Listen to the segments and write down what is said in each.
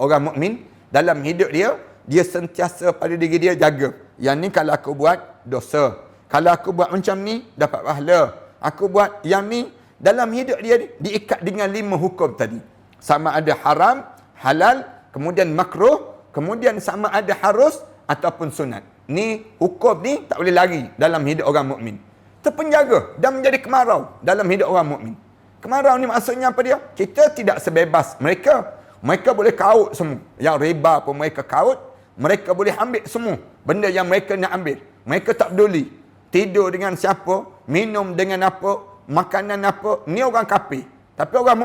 orang mukmin dalam hidup dia, dia sentiasa pada diri dia jaga. Yang ni kalau aku buat dosa. Kalau aku buat macam ni dapat pahala. Aku buat yang ni, dalam hidup dia diikat dengan 5 hukum tadi. Sama ada haram, halal, kemudian makruh, kemudian sama ada harus ataupun sunat. Ni hukum ni tak boleh lari dalam hidup orang mukmin. Terpenjaga dan menjadi kemarau dalam hidup orang mukmin. Kemarau ni maksudnya apa dia? Kita tidak sebebas mereka. Mereka boleh kaut semua. Yang riba pun mereka kaut. Mereka boleh ambil semua benda yang mereka nak ambil. Mereka tak peduli. Tidur dengan siapa, minum dengan apa, makanan apa. Ni orang kafir. Tapi orang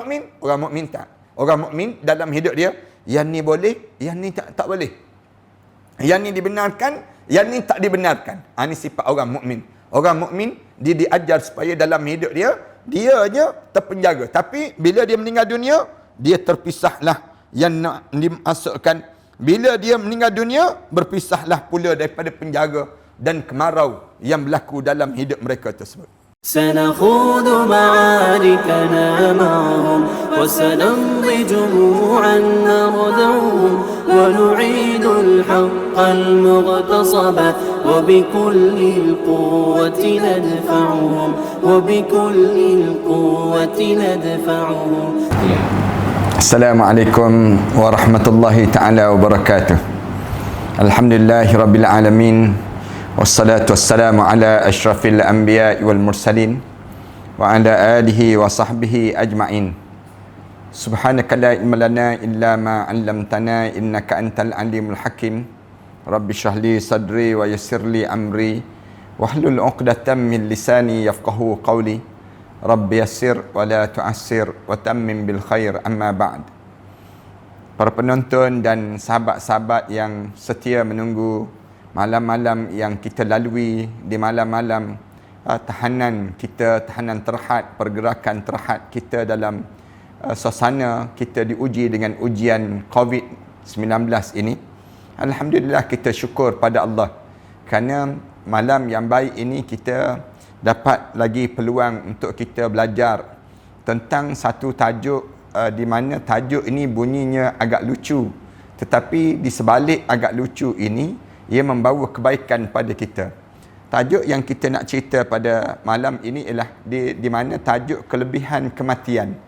mukmin tak. Orang mukmin dalam hidup dia, yang ni boleh, yang ni tak boleh. Yang ni dibenarkan, yang ni tak dibenarkan. Ini sifat orang mukmin. Orang mukmin dia diajar supaya dalam hidup dia je terpenjaga. Tapi bila dia meninggal dunia, dia terpisahlah yang nak dimasukkan. Bila dia meninggal dunia, berpisahlah pula daripada penjaga dan kemarau yang berlaku dalam hidup mereka tersebut. سنخوض معاركنا معهم وسنمضي جموعا نردعهم ونعيد الحق المغتصب وبكل القوة ندفعهم وبكل القوة ندفعهم. Assalamualaikum warahmatullahi taala wabarakatuh. Alhamdulillahirabbil alamin. Wassalatu wassalamu ala asyrafil anbiya'i wal mursalin wa ala alihi wa sahbihi ajma'in. Subhanaka la ilma lana illa ma 'allamtana innaka antal alimul hakim. Rabbi shrah li sadri wa yassir li amri wahlul 'uqdatam min lisani yafqahu qawli. Rabbi yassir wa la tu'assir wa tammim bil khair, amma ba'd. Para penonton dan sahabat-sahabat yang setia menunggu malam-malam yang kita lalui, di malam-malam tahanan kita, tahanan terhad, pergerakan terhad kita dalam suasana kita diuji dengan ujian COVID-19 ini. Alhamdulillah, kita syukur pada Allah kerana malam yang baik ini kita dapat lagi peluang untuk kita belajar tentang satu tajuk di mana tajuk ini bunyinya agak lucu, tetapi di sebalik agak lucu ini ia membawa kebaikan pada kita. Tajuk yang kita nak cerita pada malam ini ialah di mana tajuk kelebihan kematian.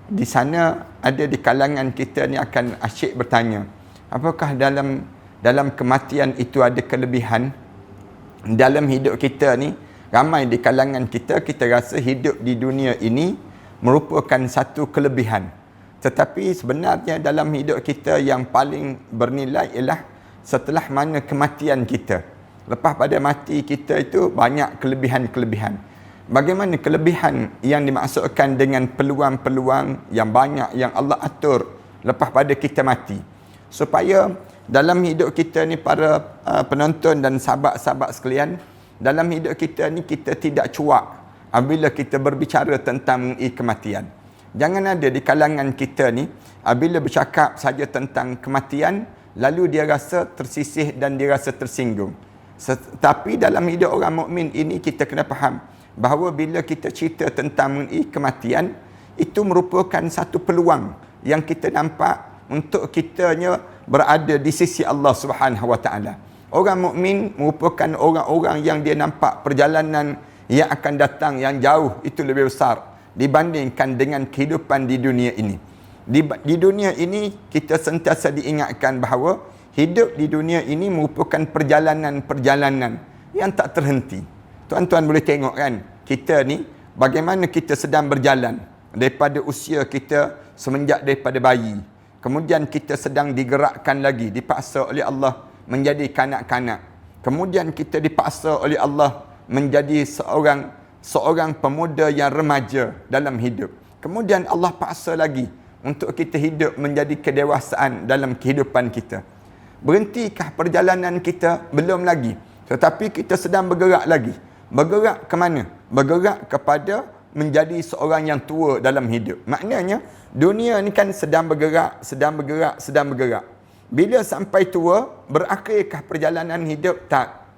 Di sana ada di kalangan kita ni akan asyik bertanya, apakah dalam kematian itu ada kelebihan? Dalam hidup kita ni, ramai di kalangan kita rasa hidup di dunia ini merupakan satu kelebihan. Tetapi sebenarnya dalam hidup kita yang paling bernilai ialah setelah mana kematian kita. Lepas pada mati kita itu banyak kelebihan-kelebihan. Bagaimana kelebihan yang dimaksudkan dengan peluang-peluang yang banyak yang Allah atur lepas pada kita mati. Supaya dalam hidup kita ni, para penonton dan sahabat-sahabat sekalian, dalam hidup kita ni kita tidak cuak apabila kita berbicara tentang kematian. Jangan ada di kalangan kita ni apabila bercakap saja tentang kematian, lalu dia rasa tersisih dan dia rasa tersinggung. Tapi dalam hidup orang mukmin ini kita kena faham bahawa bila kita cerita tentang kematian, itu merupakan satu peluang yang kita nampak untuk kitanya berada di sisi Allah Subhanahu Wa Taala. Orang mukmin merupakan orang-orang yang dia nampak perjalanan yang akan datang yang jauh itu lebih besar dibandingkan dengan kehidupan di dunia ini. Di dunia ini kita sentiasa diingatkan bahawa hidup di dunia ini merupakan perjalanan-perjalanan yang tak terhenti. Tuan-tuan boleh tengok kan, kita ni bagaimana kita sedang berjalan daripada usia kita semenjak daripada bayi. Kemudian kita sedang digerakkan lagi, dipaksa oleh Allah menjadi kanak-kanak. Kemudian kita dipaksa oleh Allah menjadi seorang pemuda yang remaja dalam hidup. Kemudian Allah paksa lagi untuk kita hidup menjadi kedewasaan dalam kehidupan kita. Berhentikah perjalanan kita? Belum lagi. Tetapi kita sedang bergerak lagi. Bergerak ke mana? Bergerak kepada menjadi seorang yang tua dalam hidup. Maknanya, dunia ni kan sedang bergerak. Bila sampai tua, berakhirkah perjalanan hidup? Tak.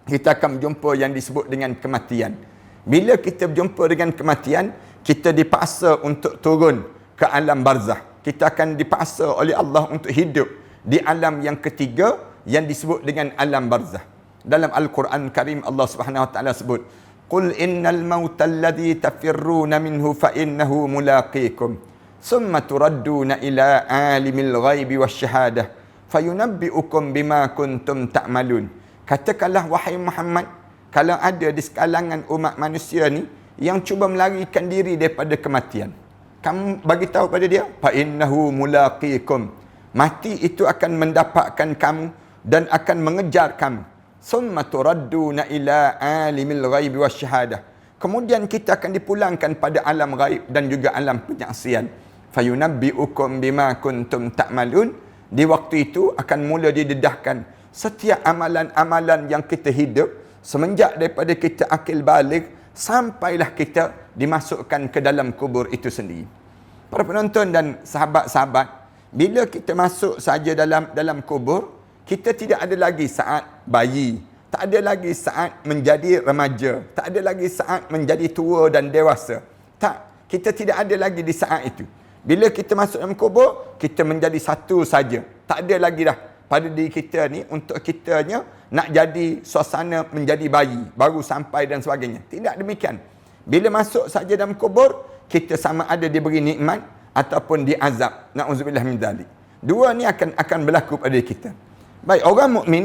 Kita akan berjumpa yang disebut dengan kematian. Bila kita berjumpa dengan kematian, kita dipaksa untuk turun ke alam barzah. kita akan dipaksa oleh Allah untuk hidup di alam yang ketiga yang disebut dengan alam barzah. Dalam Al-Quran Karim Allah Subhanahu wa taala sebut, "Qul innal mauta alladhi tafirruna minhu fa innahu mulaqikum, summa turadduna ila alimil ghaibi wasyahadah, fayunabbi'ukum bima kuntum ta'malun." Katakanlah wahai Muhammad, kalau ada di sekalangan umat manusia ni yang cuba melarikan diri daripada kematian, kamu bagi tahu pada dia, fa innahu mulaqikum, mati itu akan mendapatkan kamu dan akan mengejar kamu. Summa turadduna ila alimil ghaibi wasyahadah, kemudian kita akan dipulangkan pada alam ghaib dan juga alam penyaksian. Fayunabbi'ukum bima kuntum ta'malun, di waktu itu akan mula didedahkan setiap amalan-amalan yang kita hidup semenjak daripada kita akil baligh sampailah kita dimasukkan ke dalam kubur itu sendiri. Para penonton dan sahabat-sahabat, bila kita masuk saja dalam kubur, kita tidak ada lagi saat bayi, tak ada lagi saat menjadi remaja, tak ada lagi saat menjadi tua dan dewasa. Tak, kita tidak ada lagi di saat itu. Bila kita masuk dalam kubur, kita menjadi satu saja. Tak ada lagi dah pada diri kita ni untuk kitanya nak jadi suasana menjadi bayi baru sampai dan sebagainya. Tidak demikian. Bila masuk saja dalam kubur, kita sama ada diberi nikmat ataupun diazab. Na'udzubillah min dzalik. Dua ni akan berlaku pada kita. Baik, orang mukmin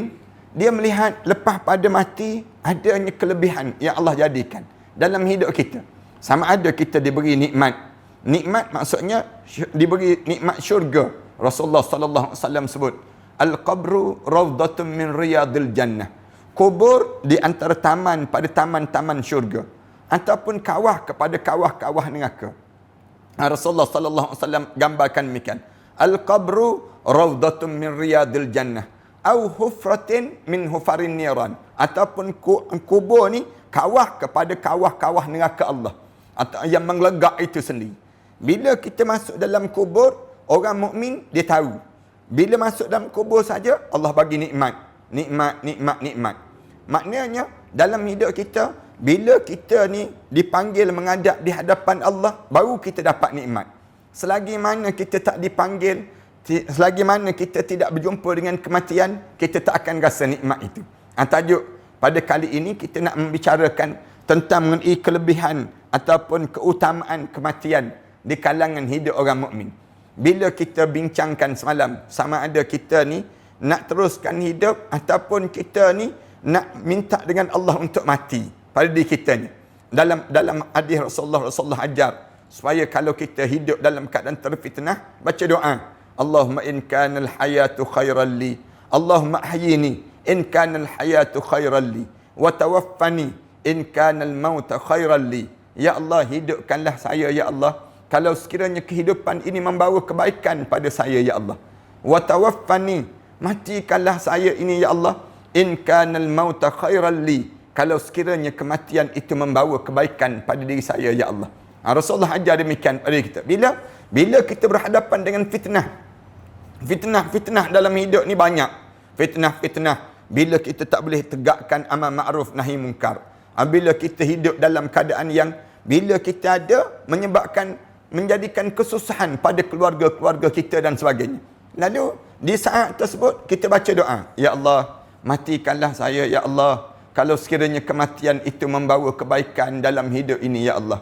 dia melihat lepas pada mati adanya kelebihan yang Allah jadikan dalam hidup kita. Sama ada kita diberi nikmat. Nikmat maksudnya diberi nikmat syurga. Rasulullah sallallahu alaihi wasallam sebut, al-qabru rawdatun min riyadil jannah. Kubur di antara taman pada taman-taman syurga ataupun kawah kepada kawah-kawah neraka. Rasulullah sallallahu alaihi wasallam gambarkan demikian. Al-qabru rawdatun min riyadil jannah au hufratin min hufarin niran, ataupun kubur ni kawah kepada kawah-kawah neraka Allah atau yang menglegak itu sendiri. Bila kita masuk dalam kubur, orang mukmin dia tahu bila masuk dalam kubur saja Allah bagi nikmat. Maknanya dalam hidup kita, bila kita ni dipanggil menghadap di hadapan Allah, baru kita dapat nikmat. Selagi mana kita tak dipanggil, selagi mana kita tidak berjumpa dengan kematian, kita tak akan rasa nikmat itu. Tajuk pada kali ini kita nak membicarakan tentang mengenai kelebihan ataupun keutamaan kematian di kalangan hidup orang mukmin. Bila kita bincangkan semalam, sama ada kita ni nak teruskan hidup ataupun kita ni nak minta dengan Allah untuk mati pada diri kita ni. Dalam hadis Rasulullah ajar supaya kalau kita hidup dalam keadaan terfitnah, baca doa, Allahumma in kanal hayatu khairan li, Allahumma ahyini in kanal hayatu khairan li, wa tawaffani in kanal mauta khairan li. Ya Allah, hidupkanlah saya ya Allah kalau sekiranya kehidupan ini membawa kebaikan pada saya ya Allah. Wa tawaffani, matikanlah saya ini ya Allah, in kanal mauta khairan li, kalau sekiranya kematian itu membawa kebaikan pada diri saya ya Allah. Rasulullah ajar demikian pada kita. Bila kita berhadapan dengan fitnah dalam hidup ni banyak. Fitnah bila kita tak boleh tegakkan amal ma'ruf nahi munkar. Bila kita hidup dalam keadaan yang bila kita ada menjadikan kesusahan pada keluarga-keluarga kita dan sebagainya. Lalu di saat tersebut kita baca doa, ya Allah, matikanlah saya ya Allah kalau sekiranya kematian itu membawa kebaikan dalam hidup ini ya Allah.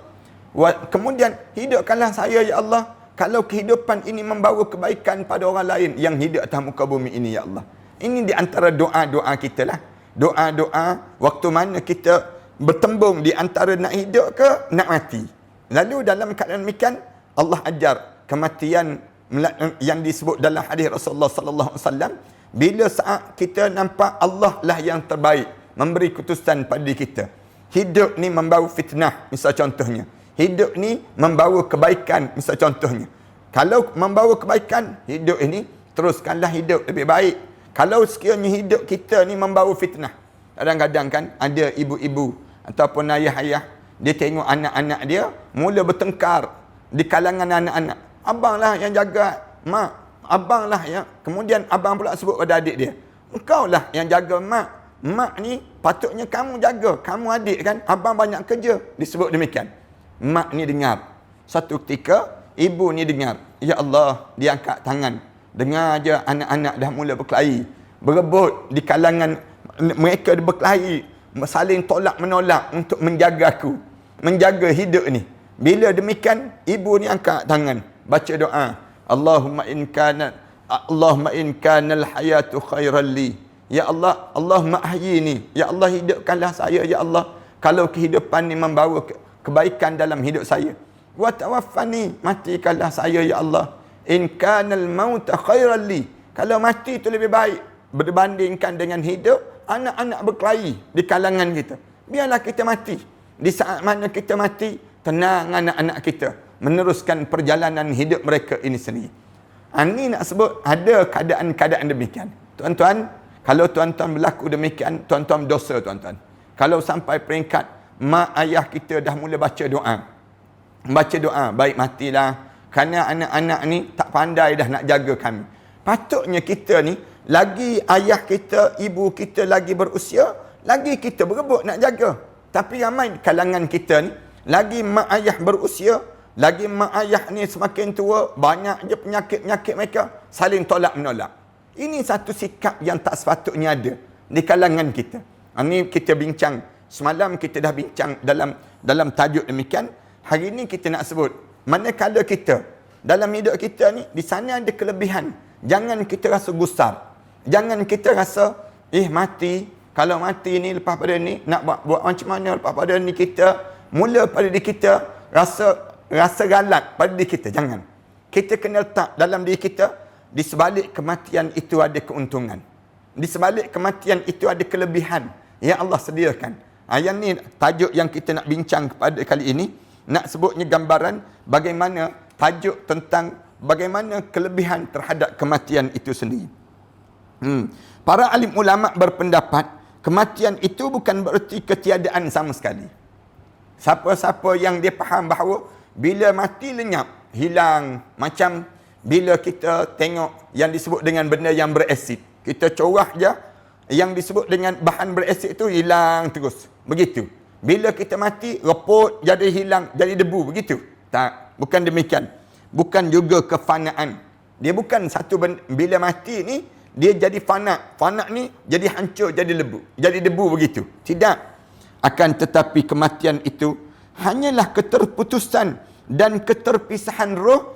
Kemudian hidupkanlah saya ya Allah kalau kehidupan ini membawa kebaikan pada orang lain yang hidup atas muka bumi ini ya Allah. Ini di antara doa-doa kita lah. Doa-doa waktu mana kita bertembung di antara nak hidup ke nak mati. Lalu dalam keadaan demikian Allah ajar kematian yang disebut dalam hadis Rasulullah sallallahu alaihi wasallam, bila saat kita nampak Allah lah yang terbaik memberi keputusan pada kita. Hidup ni membawa fitnah, misal contohnya. Hidup ni membawa kebaikan, misal contohnya. Kalau membawa kebaikan, hidup ini teruskanlah hidup lebih baik. Kalau sekiranya hidup kita ni membawa fitnah, kadang-kadang kan ada ibu-ibu ataupun ayah-ayah, dia tengok anak-anak dia mula bertengkar di kalangan anak-anak. Abang lah yang jaga mak, abang lah yang, kemudian abang pula sebut pada adik dia, engkau lah yang jaga mak, mak ni patutnya kamu jaga, kamu adik kan, abang banyak kerja, disebut demikian. Mak ni dengar. Satu ketika ibu ni dengar. Ya Allah, dia angkat tangan. Dengar je anak-anak dah mula berkelahi. Berebut di kalangan mereka berkelahi. Saling tolak menolak untuk menjaga aku. Menjaga hidup ni. Bila demikian, ibu ni angkat tangan. Baca doa. Allahumma in kana al-hayatu khairan li. Ya Allah, Allahumma ahyini. Ya Allah, hidupkanlah saya, ya Allah. Kalau kehidupan ni membawa kebaikan dalam hidup saya. Wa tawaffani, matikanlah saya, ya Allah. In kana al-mauta khairan li. Kalau mati itu lebih baik berbandingkan dengan hidup, anak-anak berkelahi di kalangan kita. Biarlah kita mati. Di saat mana kita mati, tenang anak-anak kita meneruskan perjalanan hidup mereka ini sendiri. Ini nak sebut ada keadaan-keadaan demikian. Tuan-tuan, kalau tuan-tuan berlaku demikian, tuan-tuan dosa, tuan-tuan. Kalau sampai peringkat mak ayah kita dah mula baca doa. Baca doa, baik matilah. Kerana anak-anak ni tak pandai dah nak jaga kami. Patutnya kita ni, lagi ayah kita, ibu kita lagi berusia, lagi kita berebut nak jaga. Tapi ramai kalangan kita ni, lagi mak ayah berusia, lagi mak ayah ni semakin tua, banyak je penyakit-penyakit mereka, saling tolak menolak. Ini satu sikap yang tak sepatutnya ada di kalangan kita. Ini kita bincang, semalam kita dah bincang dalam tajuk demikian. Hari ini kita nak sebut, manakala kita, dalam hidup kita ni, di sana ada kelebihan. Jangan kita rasa gusar. Jangan kita rasa, mati. Kalau mati ni, lepas pada ni, nak buat macam mana lepas pada ni kita, mula pada diri kita, rasa galak pada diri kita. Jangan. Kita kena letak dalam diri kita, di sebalik kematian itu ada keuntungan. Di sebalik kematian itu ada kelebihan yang Allah sediakan. Yang ni tajuk yang kita nak bincang pada kali ini. Nak sebutnya gambaran bagaimana tajuk tentang bagaimana kelebihan terhadap kematian itu sendiri. Para alim ulama berpendapat kematian itu bukan bererti ketiadaan sama sekali. Siapa-siapa yang dia faham bahawa bila mati lenyap, hilang, macam bila kita tengok yang disebut dengan benda yang berasid, kita corah je, yang disebut dengan bahan berasid itu hilang terus. Begitu. Bila kita mati, reput, jadi hilang, jadi debu. Begitu. Tak. Bukan demikian. Bukan juga kefanaan. Dia bukan satu benda. Bila mati ni, dia jadi fana. Fana ni jadi hancur, jadi lebu. Jadi debu begitu. Tidak. Akan tetapi kematian itu hanyalah keterputusan dan keterpisahan roh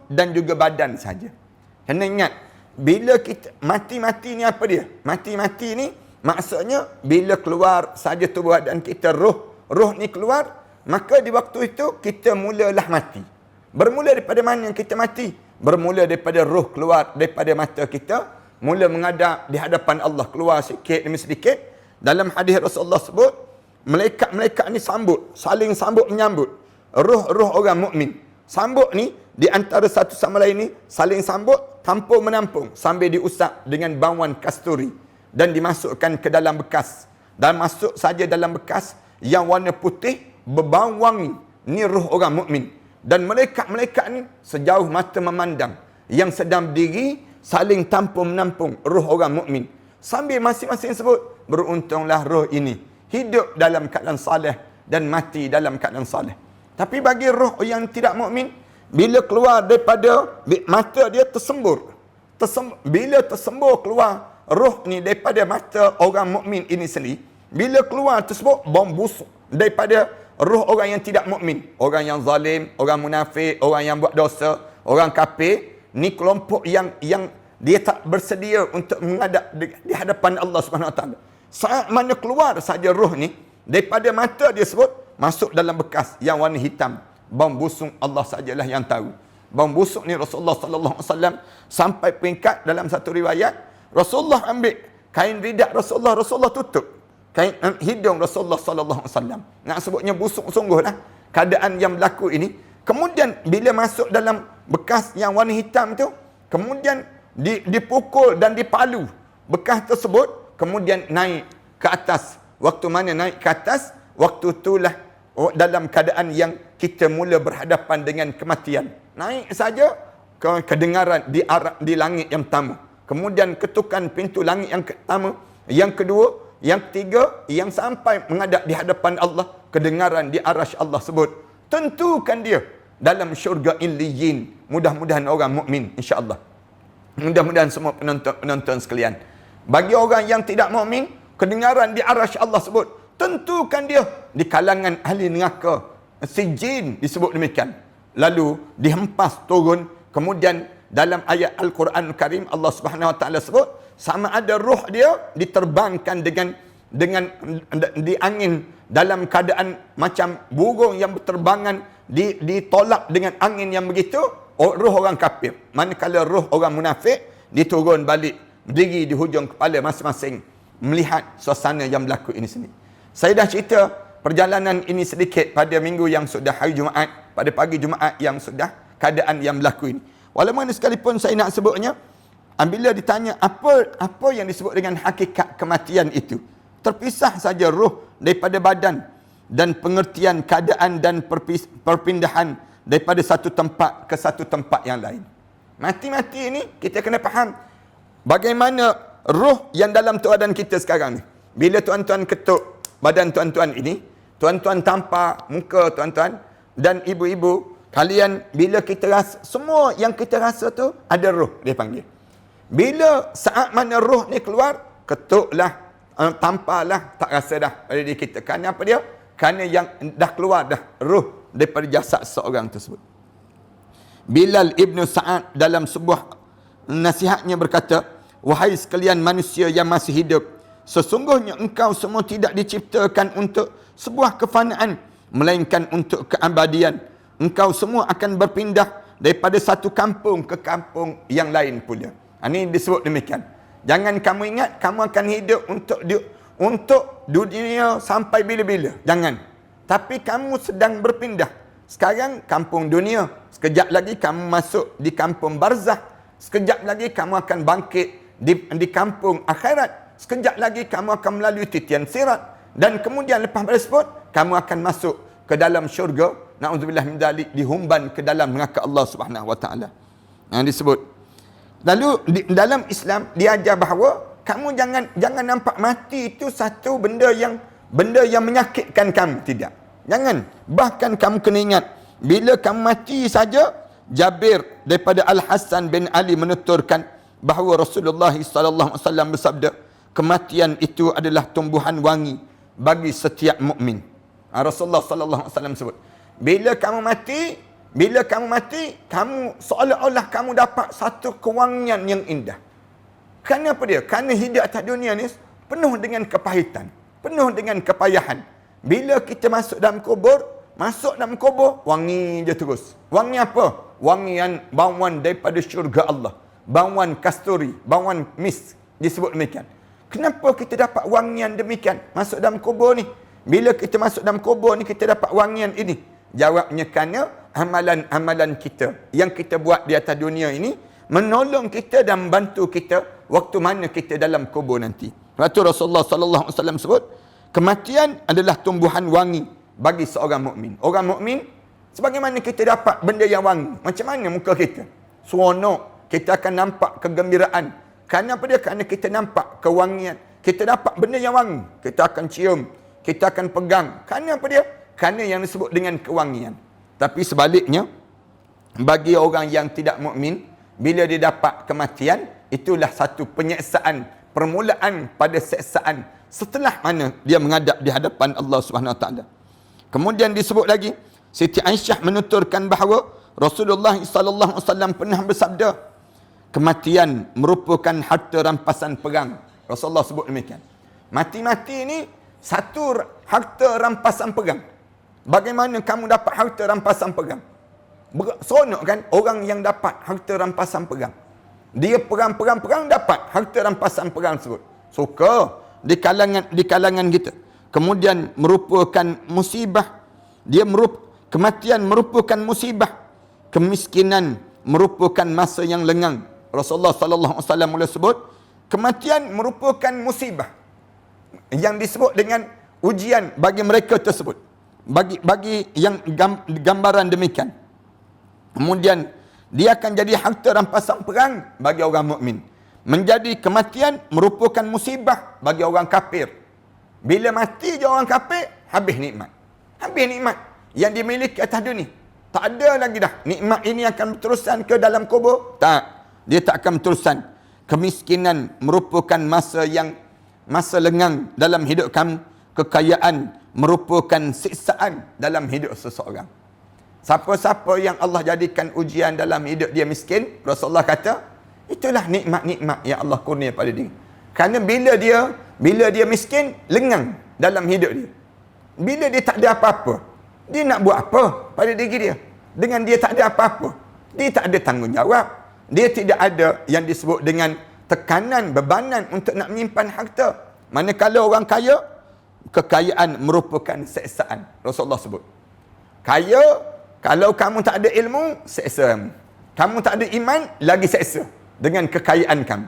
dan juga badan saja. Kena ingat, bila kita mati-mati ni apa dia? Mati-mati ni maksudnya bila keluar saja tubuh badan kita, roh ni keluar, maka di waktu itu kita mulalah mati. Bermula daripada mana kita mati? Bermula daripada roh keluar daripada mata kita, mula menghadap di hadapan Allah, keluar sikit demi sedikit. Dalam hadis Rasulullah sebut, malaikat-malaikat ni saling sambut menyambut roh-roh orang mukmin. Sambut ni di antara satu sama lain ni saling sambut, tampung menampung sambil diusap dengan bauan kasturi dan dimasukkan ke dalam bekas. Dan masuk saja dalam bekas yang warna putih berbau wangi. Ni roh orang mukmin. Dan malaikat-malaikat ni sejauh mata memandang yang sedang berdiri saling tampung menampung roh orang mukmin. Sambil masing-masing sebut, beruntunglah roh ini hidup dalam keadaan saleh dan mati dalam keadaan saleh. Tapi bagi roh yang tidak mukmin, bila keluar daripada mata dia tersembur. Bila tersembur keluar roh ni daripada mata orang mukmin ini sendiri, bila keluar tersebut, bom busuk daripada roh orang yang tidak mukmin, orang yang zalim, orang munafik, orang yang buat dosa, orang kafir. Ni kelompok yang dia tak bersedia untuk menghadap di hadapan Allah Subhanahu Wa Taala. Saat mana keluar saja roh ni daripada mata dia sebut, masuk dalam bekas yang warna hitam. Bau busuk Allah sajalah yang tahu. Bau busuk ni Rasulullah sallallahu alaihi wasallam sampai peringkat dalam satu riwayat, Rasulullah ambil kain ridak Rasulullah tutup kain hidung Rasulullah sallallahu alaihi wasallam. Nak sebutnya busuk sungguhlah keadaan yang berlaku ini. Kemudian bila masuk dalam bekas yang warna hitam tu, kemudian dipukul dan dipalu bekas tersebut, kemudian naik ke atas. Waktu mana naik ke atas, waktu itulah dalam keadaan yang kita mula berhadapan dengan kematian. Naik saja kedengaran di langit yang pertama. Kemudian ketukan pintu langit yang pertama, yang kedua, yang ketiga, yang sampai menghadap di hadapan Allah, kedengaran di arasy Allah sebut, tentukan dia dalam syurga Illiyin. Mudah-mudahan orang mukmin, insya-Allah. Mudah-mudahan semua penonton sekalian. Bagi orang yang tidak mukmin, kedengaran di arasy Allah sebut, tentukan dia di kalangan ahli neraka. Sijin disebut demikian. Lalu dihempas turun. Kemudian dalam ayat Al-Quran Karim Allah Subhanahu Wa Taala sebut sama ada roh dia diterbangkan dengan di angin dalam keadaan macam burung yang berterbangan ditolak dengan angin yang begitu, roh orang kafir. Manakala roh orang munafik diturun balik berdiri di hujung kepala masing-masing melihat suasana yang berlaku ini sendiri. Saya dah cerita perjalanan ini sedikit pada minggu yang sudah hari Jumaat, pada pagi Jumaat yang sudah keadaan yang berlaku ini. Walaupun sekalipun saya nak sebutnya, bila ditanya apa yang disebut dengan hakikat kematian itu, terpisah saja roh daripada badan dan pengertian keadaan dan perpindahan daripada satu tempat ke satu tempat yang lain. Mati-mati ini kita kena faham bagaimana roh yang dalam keadaan kita sekarang ni. Bila tuan-tuan ketuk badan tuan-tuan ini, tuan-tuan tampar muka tuan-tuan dan ibu-ibu, kalian bila kita rasa, semua yang kita rasa tu ada roh, dia panggil. Bila saat mana roh ni keluar, ketuklah, tamparlah, tak rasa dah pada diri kita. Kerana apa dia? Kerana yang dah keluar dah roh daripada jasad seorang tersebut. Bilal Ibn Sa'ad dalam sebuah nasihatnya berkata, wahai sekalian manusia yang masih hidup, sesungguhnya engkau semua tidak diciptakan untuk sebuah kefanaan, melainkan untuk keabadian. Engkau semua akan berpindah daripada satu kampung ke kampung yang lain pula. Ini disebut demikian. Jangan kamu ingat kamu akan hidup untuk dunia sampai bila-bila. Jangan. Tapi kamu sedang berpindah. Sekarang kampung dunia. Sekejap lagi kamu masuk di kampung barzah. Sekejap lagi kamu akan bangkit di kampung akhirat. Sekejap lagi kamu akan melalui titian sirat. Dan kemudian lepas tersebut, kamu akan masuk ke dalam syurga. Na'udzubillah min dzalik, dihumban ke dalam neraka Allah Subhanahu Wa Taala. Yang disebut. Lalu dalam Islam diajar bahawa kamu jangan nampak mati itu satu benda yang menyakitkan kamu, tidak. Jangan. Bahkan kamu kena ingat, bila kamu mati saja, Jabir daripada Al-Hasan bin Ali menuturkan bahawa Rasulullah sallallahu alaihi wasallam bersabda, kematian itu adalah tumbuhan wangi bagi setiap mukmin. Rasulullah sallallahu alaihi wasallam sebut, bila kamu mati, kamu seolah-olah kamu dapat satu kewangian yang indah. Kerana apa dia? Kerana hidup atas dunia ni penuh dengan kepahitan, penuh dengan kepayahan. Bila kita masuk dalam kubur, wangi je terus. Wangi apa? Wangian bauan daripada syurga Allah. Bauan kasturi, bauan mis, disebut demikian. Kenapa kita dapat wangian demikian masuk dalam kubur ni? Bila kita masuk dalam kubur ni, kita dapat wangian ini. Jawabnya kerana amalan-amalan kita yang kita buat di atas dunia ini menolong kita dan membantu kita waktu mana kita dalam kubur nanti. Rasulullah sallallahu alaihi wasallam sebut, kematian adalah tumbuhan wangi bagi seorang mukmin. Orang mukmin, sebagaimana kita dapat benda yang wangi, macam mana muka kita? Seronok, kita akan nampak kegembiraan. Kerana apa dia? Kerana kita nampak kewangian. Kita dapat benda yang wangi, kita akan cium, kita akan pegang. Kerana apa dia? Kerana yang disebut dengan kewangian. Tapi sebaliknya, bagi orang yang tidak mukmin, bila dia dapat kematian, itulah satu penyeksaan, permulaan pada seksaan setelah mana dia menghadap di hadapan Allah Subhanahu Wa Taala. Kemudian disebut lagi, Siti Aisyah menuturkan bahawa Rasulullah sallallahu alaihi wasallam pernah bersabda, kematian merupakan harta rampasan perang. Rasulullah sebut demikian. Mati-mati ini satu harta rampasan perang. Bagaimana kamu dapat harta rampasan perang? Seronok kan orang yang dapat harta rampasan perang. Dia perang dapat harta rampasan perang tersebut. Suka di kalangan kita. Kemudian merupakan musibah. Kematian merupakan musibah. Kemiskinan merupakan masa yang lengang. Rasulullah sallallahu alaihi wasallam mula sebut, kematian merupakan musibah yang disebut dengan ujian bagi mereka tersebut. Bagi yang gambaran demikian. Kemudian dia akan jadi harta rampasan perang bagi orang mukmin. Menjadi kematian merupakan musibah bagi orang kafir. Bila mati je orang kafir, habis nikmat. Habis nikmat. yang dimiliki atas dunia. Tak ada lagi dah. Nikmat ini akan berterusan ke dalam kubur? Tak. Dia tak akan berterusan. Kemiskinan merupakan masa lengang dalam hidup kamu. Kekayaan merupakan siksaan dalam hidup seseorang. Siapa-siapa yang Allah jadikan ujian dalam hidup dia miskin, Rasulullah kata, itulah nikmat-nikmat yang Allah kurnia pada dia. Kerana bila dia miskin, lengang dalam hidup dia. Bila dia tak ada apa-apa, dia nak buat apa pada diri dia? Dengan dia tak ada apa-apa, dia tak ada tanggungjawab. Dia tidak ada yang disebut dengan tekanan, bebanan untuk nak menyimpan harta. Manakala orang kaya, kekayaan merupakan seksaan. Rasulullah sebut. Kaya, kalau kamu tak ada ilmu, seksa kamu. Kamu tak ada iman, lagi seksa dengan kekayaan kamu.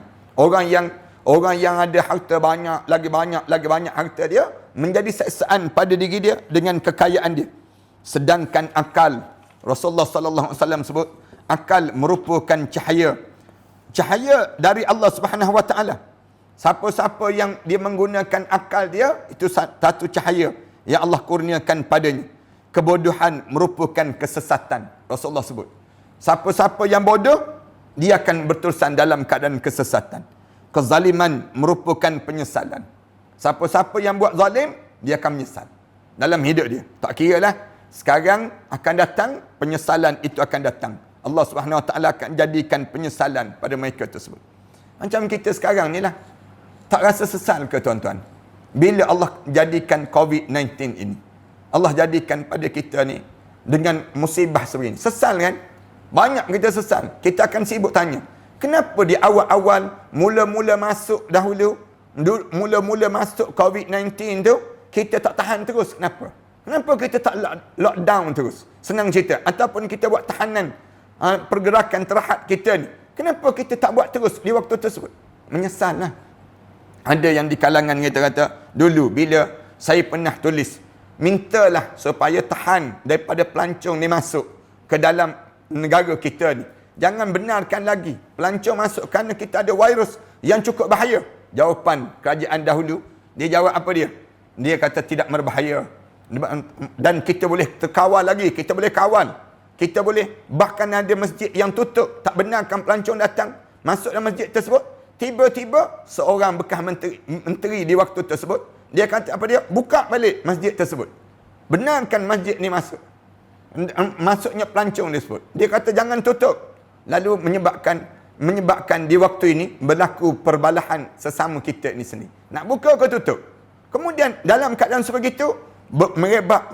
Orang yang ada harta banyak, lagi banyak harta dia, menjadi seksaan pada diri dia dengan kekayaan dia. Sedangkan akal, Rasulullah sallallahu alaihi wasallam sebut, akal merupakan cahaya. Cahaya dari Allah Subhanahu wa taala. Siapa-siapa yang dia menggunakan akal dia, itu satu cahaya yang Allah kurniakan padanya. Kebodohan merupakan kesesatan. Rasulullah sebut. Siapa-siapa yang bodoh, dia akan berterusan dalam keadaan kesesatan. Kezaliman merupakan penyesalan. Siapa-siapa yang buat zalim, dia akan menyesal dalam hidup dia. Tak kira lah, sekarang akan datang, penyesalan itu akan datang. Allah Subhanahu Wa Taala akan jadikan penyesalan pada mereka tersebut. Macam kita sekarang ni lah. Tak rasa sesal ke tuan-tuan? Bila Allah jadikan COVID-19 ini, Allah jadikan pada kita ni dengan musibah seperti ini. Sesal kan? Banyak kita sesal. Kita akan sibuk tanya, kenapa di awal-awal, mula-mula masuk COVID-19 tu, kita tak tahan terus? Kenapa? Kenapa kita tak lockdown terus? Senang cerita. Ataupun kita buat tahanan pergerakan terhad kita ni. Kenapa kita tak buat terus di waktu tersebut? Menyesal lah. Ada yang di kalangan kita kata, dulu bila saya pernah tulis, mintalah supaya tahan daripada pelancong ni masuk ke dalam negara kita ni. Jangan benarkan lagi pelancong masuk kerana kita ada virus yang cukup bahaya. Jawapan kerajaan dahulu, dia jawab apa dia? Dia kata tidak berbahaya. Dan kita boleh terkawal lagi, kita boleh kawal. Kita boleh, bahkan ada masjid yang tutup, tak benarkan pelancong datang masuk dalam masjid tersebut. Tiba-tiba seorang bekas menteri di waktu tersebut, dia kata apa dia? Buka balik masjid tersebut. Benarkan masjid ni masuk. Masuknya pelancong tersebut. Dia kata jangan tutup. Lalu menyebabkan di waktu ini berlaku perbalahan sesama kita ini sendiri. Nak buka ke tutup? Kemudian dalam keadaan sebegitu, merebak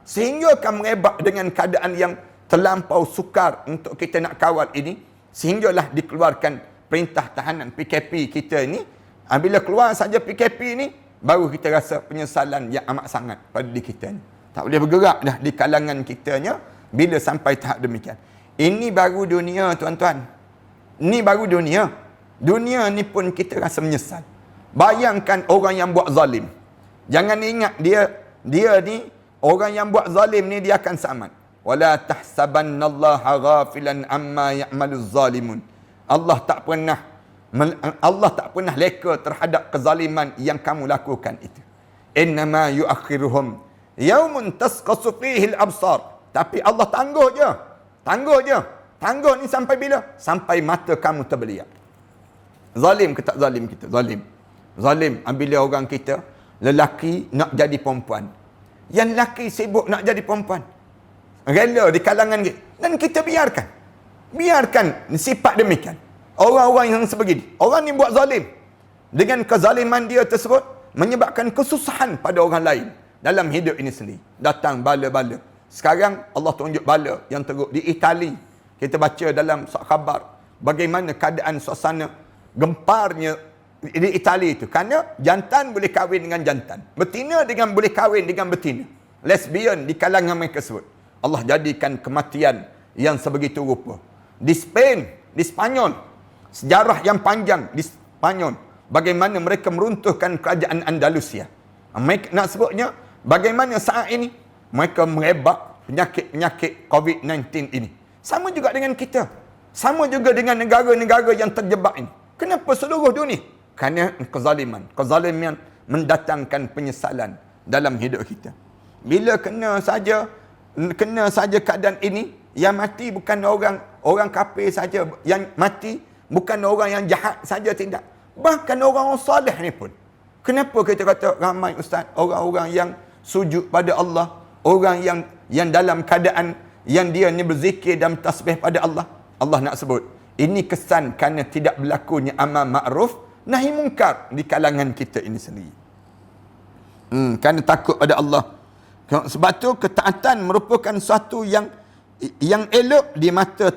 sehingga akan merebak dengan keadaan yang terlampau sukar untuk kita nak kawal ini, sehinggalah dikeluarkan perintah tahanan PKP kita ini. Bila keluar saja PKP ini, baru kita rasa penyesalan yang amat sangat pada diri kita ni. Tak boleh bergerak dah di kalangan kitanya bila sampai tahap demikian. Ini baru dunia tuan-tuan. Ini baru dunia. Dunia ni pun kita rasa menyesal. Bayangkan orang yang buat zalim. Jangan ingat dia ni, orang yang buat zalim ni dia akan selamat. Wala tahsabannallaha ghafilan amma ya'maluz zalimun. Allah tak pernah leka terhadap kezaliman yang kamu lakukan itu. Innama yuakhiruhum yaumun tasqasu fihi al-absar. Tapi Allah tangguh je. Tangguh ni sampai bila? Sampai mata kamu terbeliak. Zalim ke tak zalim kita? Zalim bila orang kita, lelaki nak jadi perempuan. Yang lelaki sibuk nak jadi perempuan. Rela di kalangan kita. Dan kita biarkan sifat demikian. Orang-orang yang sebegini. Orang ni buat zalim. Dengan kezaliman dia tersebut, menyebabkan kesusahan pada orang lain dalam hidup ini sendiri. Datang bala-bala. Sekarang Allah tunjuk bala yang teruk di Itali. Kita baca dalam khabar bagaimana keadaan suasana gemparnya di Itali itu. Kerana jantan boleh kahwin dengan jantan. Betina boleh kahwin dengan betina. Lesbian di kalangan mereka tersebut. Allah jadikan kematian yang sebegitu rupa. Di Spain, di Spanyol, sejarah yang panjang di Spanyol, bagaimana mereka meruntuhkan kerajaan Andalusia. Mereka nak sebutnya, bagaimana saat ini mereka merebak penyakit COVID-19 ini. Sama juga dengan kita. Sama juga dengan negara-negara yang terjebak ini. Kenapa seluruh dunia? Kerana kezaliman. Kezaliman mendatangkan penyesalan dalam hidup kita. Bila kena saja keadaan ini, yang mati bukan orang kafir saja yang mati, bukan orang yang jahat saja, tidak. Bahkan orang salih ni pun. Kenapa kita kata ramai ustaz orang-orang yang sujud pada Allah, orang yang dalam keadaan yang dia ni berzikir dan tasbih pada Allah. Allah nak sebut, ini kesan kerana tidak berlakunya amal ma'ruf nahi mungkar di kalangan kita ini sendiri. Kerana takut pada Allah. Sebab tu ketaatan merupakan sesuatu yang elok di mata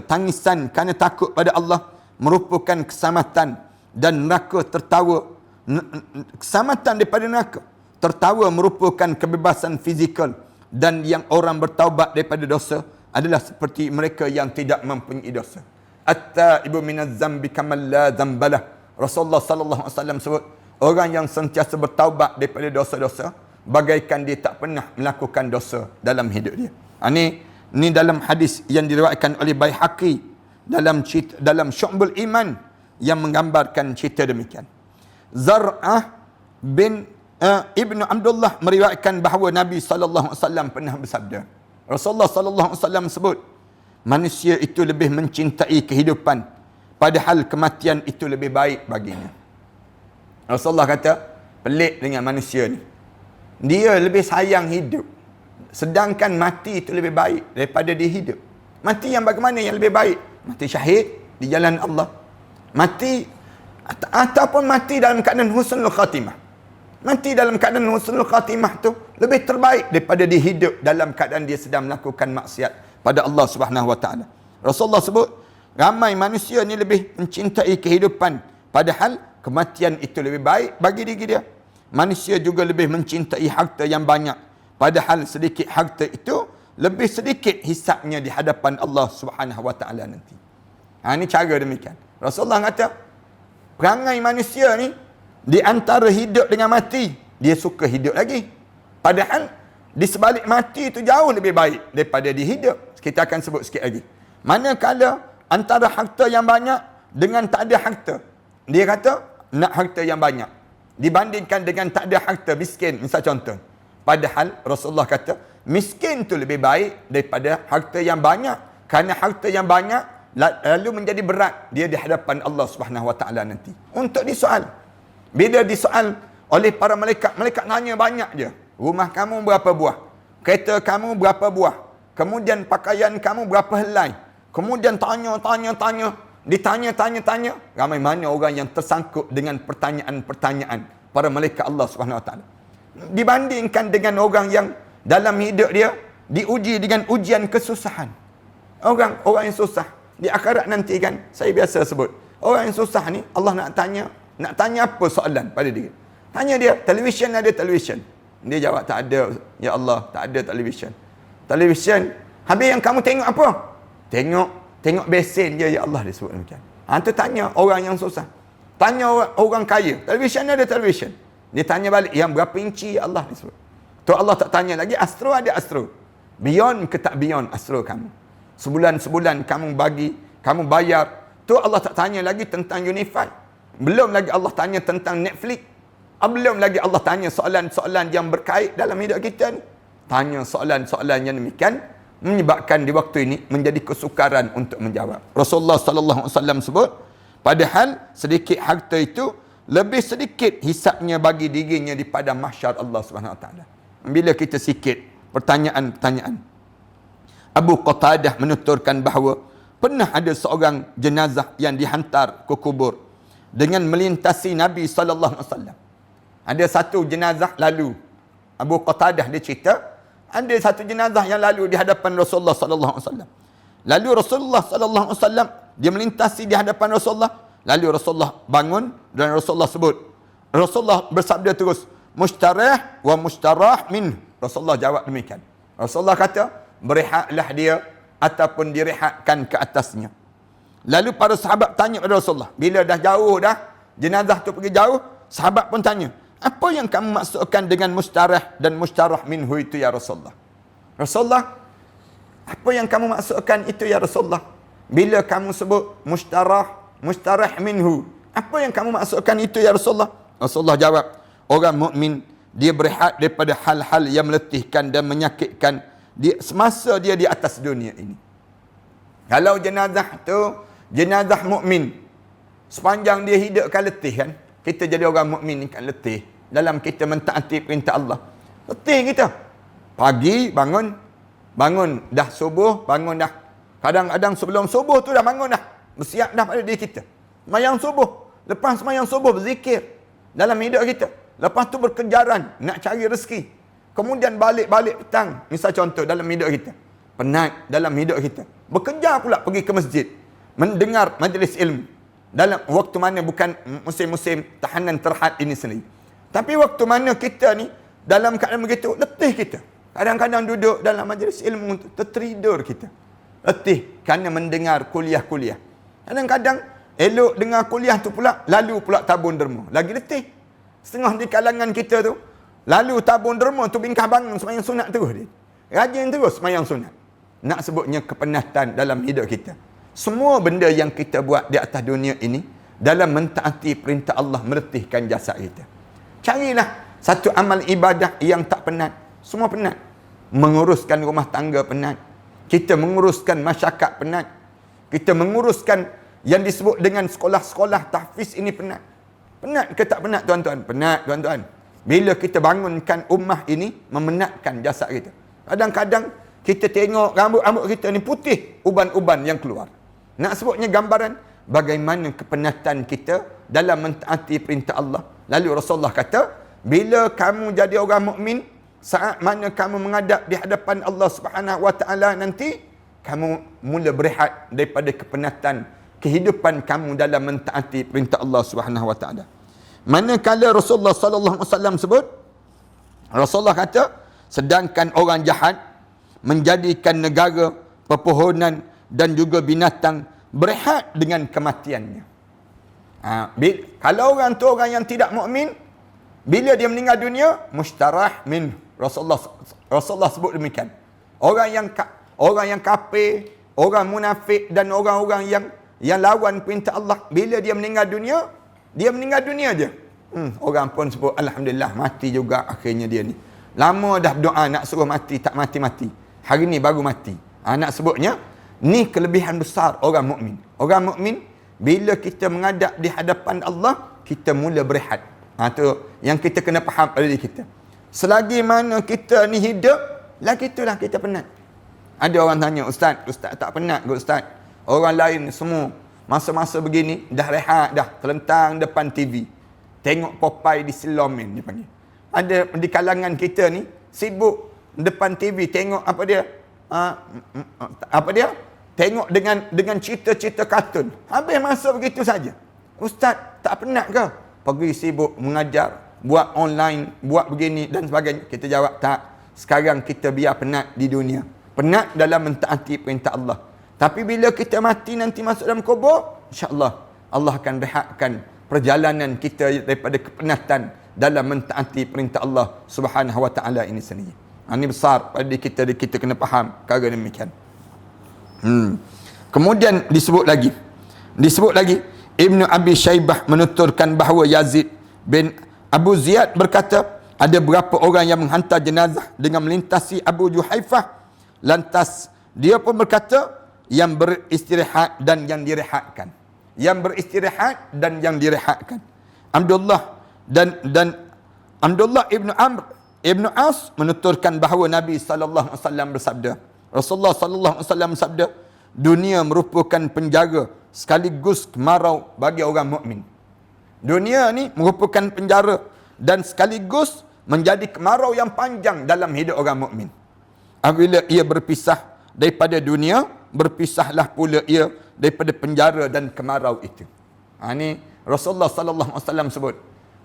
tangisan, kerana takut pada Allah merupakan keselamatan dan neraka tertawa. Keselamatan daripada neraka. Tertawa merupakan kebebasan fizikal, dan yang orang bertaubat daripada dosa adalah seperti mereka yang tidak mempunyai dosa. At-taibu minaz zambi kamal la zambalah. Rasulullah sallallahu alaihi wasallam sebut, orang yang sentiasa bertaubat daripada dosa-dosa bagaikan dia tak pernah melakukan dosa dalam hidup dia. Ini dalam hadis yang diriwayatkan oleh Baihaqi dalam Syu'bul Iman yang menggambarkan cerita demikian. Zar'ah bin Ibnu Abdullah meriwayatkan bahawa Nabi sallallahu alaihi wasallam pernah bersabda. Rasulullah sallallahu alaihi wasallam sebut, manusia itu lebih mencintai kehidupan padahal kematian itu lebih baik baginya. Rasulullah kata, pelik dengan manusia ni. Dia lebih sayang hidup, sedangkan mati itu lebih baik daripada dia hidup. Mati yang bagaimana yang lebih baik? Mati syahid di jalan Allah. Mati ataupun mati dalam keadaan husnul khatimah. Mati dalam keadaan husnul khatimah tu lebih terbaik daripada dia hidup dalam keadaan dia sedang melakukan maksiat pada Allah Subhanahu wa taala. Rasulullah sebut, ramai manusia ni lebih mencintai kehidupan padahal kematian itu lebih baik bagi diri dia. Manusia juga lebih mencintai harta yang banyak padahal sedikit harta itu lebih sedikit hisabnya di hadapan Allah Subhanahu wa taala nanti. Ini cara demikian. Rasulullah kata, perangai manusia ni di antara hidup dengan mati, dia suka hidup lagi. Padahal di sebalik mati itu jauh lebih baik daripada dia hidup. Kita akan sebut sikit lagi. Manakala antara harta yang banyak dengan tak ada harta. Dia kata nak harta yang banyak dibandingkan dengan tak ada harta, miskin misal contoh. Padahal Rasulullah kata miskin tu lebih baik daripada harta yang banyak, kerana harta yang banyak lalu menjadi berat dia di hadapan Allah Subhanahu wa taala nanti. Untuk disoal. Bila disoal oleh para malaikat, malaikat tanya banyak je. Rumah kamu berapa buah? Kereta kamu berapa buah? Kemudian pakaian kamu berapa helai? Kemudian tanya. Ditanya. Ramai mana orang yang tersangkut dengan pertanyaan-pertanyaan para malaikat Allah Subhanahu wa taala. Dibandingkan dengan orang yang dalam hidup dia diuji dengan ujian kesusahan. Orang yang susah di akhirat nanti kan, saya biasa sebut, orang yang susah ni Allah nak tanya apa soalan pada dia. Tanya dia, televisyen ada televisyen. Dia jawab, tak ada ya Allah, tak ada televisyen. Televisyen, habis yang kamu tengok apa? Tengok besen je ya Allah, dia sebut demikian. Tu tanya orang yang susah. Tanya orang kaya, televisyen ada televisyen. Dia tanya balik, yang berapa inci ya Allah, dia sebut. Tu Allah tak tanya lagi, astro ada astro. Beyond ke tak beyond astro kamu? Sebulan kamu bayar. Tu Allah tak tanya lagi tentang Unify. Belum lagi Allah tanya tentang Netflix. Belum lagi Allah tanya soalan-soalan yang berkait dalam hidup kita ni. Tanya soalan-soalan yang demikian menyebabkan di waktu ini menjadi kesukaran untuk menjawab. Rasulullah sallallahu alaihi wasallam sebut, padahal sedikit harta itu lebih sedikit hisabnya bagi dirinya di padang mahsyar Allah Subhanahu wa taala. Bila kita sikit pertanyaan-pertanyaan. Abu Qatadah menuturkan bahawa pernah ada seorang jenazah yang dihantar ke kubur dengan melintasi Nabi sallallahu alaihi wasallam. Ada satu jenazah lalu. Abu Qatadah dia cerita, ada satu jenazah yang lalu di hadapan Rasulullah sallallahu alaihi wasallam. Lalu Rasulullah sallallahu alaihi wasallam dia melintasi di hadapan Rasulullah. Lalu Rasulullah bangun dan Rasulullah sebut. Rasulullah bersabda terus, mustarah wa mustarah min. Rasulullah jawab demikian. Rasulullah kata, berehatlah dia ataupun direhatkan ke atasnya. Lalu para sahabat tanya kepada Rasulullah, bila dah jauh dah, jenazah tu pergi jauh, sahabat pun tanya, apa yang kamu maksudkan dengan mustarah dan mustarah minhu itu ya Rasulullah? Rasulullah, apa yang kamu maksudkan itu ya Rasulullah? Bila kamu sebut mustarah minhu, apa yang kamu maksudkan itu ya Rasulullah? Rasulullah jawab, orang mukmin dia berehat daripada hal-hal yang meletihkan dan menyakitkan dia semasa dia di atas dunia ini. Kalau jenazah tu jenazah mukmin, sepanjang dia hidup kan letih kan. Kita jadi orang mukmin ni kan letih dalam kita mentaati perintah Allah. Letih kita. Pagi bangun dah subuh, bangun dah. Kadang-kadang sebelum subuh tu dah bangun dah. Bersiap dah pada diri kita. Semayang subuh. Lepas semayang subuh berzikir dalam hidup kita. Lepas tu berkejaran nak cari rezeki. Kemudian balik petang. Misal contoh dalam hidup kita. Penat dalam hidup kita. Bekerja pula pergi ke masjid. Mendengar majlis ilmu. Dalam waktu mana bukan musim-musim tahanan terhad ini sendiri. Tapi waktu mana kita ni dalam keadaan begitu, letih kita. Kadang-kadang duduk dalam majlis ilmu tertidur kita. Letih kerana mendengar kuliah-kuliah. Kadang-kadang elok dengar kuliah tu pula, lalu pula tabun derma. Lagi letih. Setengah di kalangan kita tu, lalu tabun derma tu bingkah bangun semayang sunat terus dia. Rajin terus semayang sunat. Nak sebutnya kepenatan dalam hidup kita. Semua benda yang kita buat di atas dunia ini, dalam mentaati perintah Allah meletihkan jasad kita. Carilah satu amal ibadah yang tak penat. Semua penat. Menguruskan rumah tangga penat. Kita menguruskan masyarakat penat. Kita menguruskan yang disebut dengan sekolah-sekolah tahfiz ini penat. Penat ke tak penat tuan-tuan? Penat tuan-tuan. Bila kita bangunkan ummah ini, memenatkan jasad kita. Kadang-kadang kita tengok rambut-rambut kita ni putih, uban-uban yang keluar. Nak sebutnya gambaran bagaimana kepenatan kita dalam mentaati perintah Allah. Lalu Rasulullah kata, bila kamu jadi orang mukmin, saat mana kamu menghadap di hadapan Allah Subhanahu wa taala nanti, kamu mula berehat daripada kepenatan kehidupan kamu dalam mentaati perintah Allah Subhanahu wa taala. Manakala Rasulullah sallallahu alaihi wasallam sebut, Rasulullah kata, sedangkan orang jahat menjadikan negara, pepohonan dan juga binatang berehat dengan kematiannya. Kalau orang tu orang yang tidak mukmin, bila dia meninggal dunia, mustarah min. Rasulullah sebut demikian. Orang yang kafir, orang munafik dan orang-orang yang lawan perintah Allah, bila dia meninggal dunia je. Orang pun sebut alhamdulillah mati juga akhirnya dia ni. Lama dah berdoa nak suruh mati, tak mati-mati. Hari ni baru mati. Nak sebutnya ni kelebihan besar orang mukmin. Orang mukmin bila kita menghadap di hadapan Allah, kita mula berehat. Tu yang kita kena faham pada diri kita. Selagi mana kita ni hidup, lagi itulah kita penat. Ada orang tanya, Ustaz tak penat ke Ustaz? Orang lain semua masa-masa begini dah rehat dah, terlentang depan TV. Tengok Popeye di Silomen dia panggil. Ada di kalangan kita ni sibuk depan TV tengok apa dia? Tengok dengan cerita-cerita kartun. Habis masa begitu saja. Ustaz tak penat ke? Pergi sibuk mengajar, buat online, buat begini dan sebagainya. Kita jawab tak. Sekarang kita biar penat di dunia. Penat dalam mentaati perintah Allah. Tapi bila kita mati nanti masuk dalam kubur, insya-Allah Allah akan rehatkan perjalanan kita daripada kepenatan dalam mentaati perintah Allah Subhanahu wa taala ini sendiri. Ini besar pada kita kena faham perkara demikian. Kemudian disebut lagi Ibnu Abi Syaibah menuturkan bahawa Yazid bin Abu Ziyad berkata, ada berapa orang yang menghantar jenazah dengan melintasi Abu Juhaifah. Lantas dia pun berkata, yang beristirahat dan yang direhatkan. Yang beristirahat dan yang direhatkan. Abdullah ibnu Amr ibnu As menuturkan bahawa Nabi sallallahu alaihi wasallam bersabda, Rasulullah sallallahu alaihi wasallam bersabda, dunia merupakan penjara sekaligus kemarau bagi orang mukmin. Dunia ni merupakan penjara dan sekaligus menjadi kemarau yang panjang dalam hidup orang mukmin. Apabila ia berpisah daripada dunia, berpisahlah pula ia daripada penjara dan kemarau itu. Ini Rasulullah sallallahu alaihi wasallam sebut.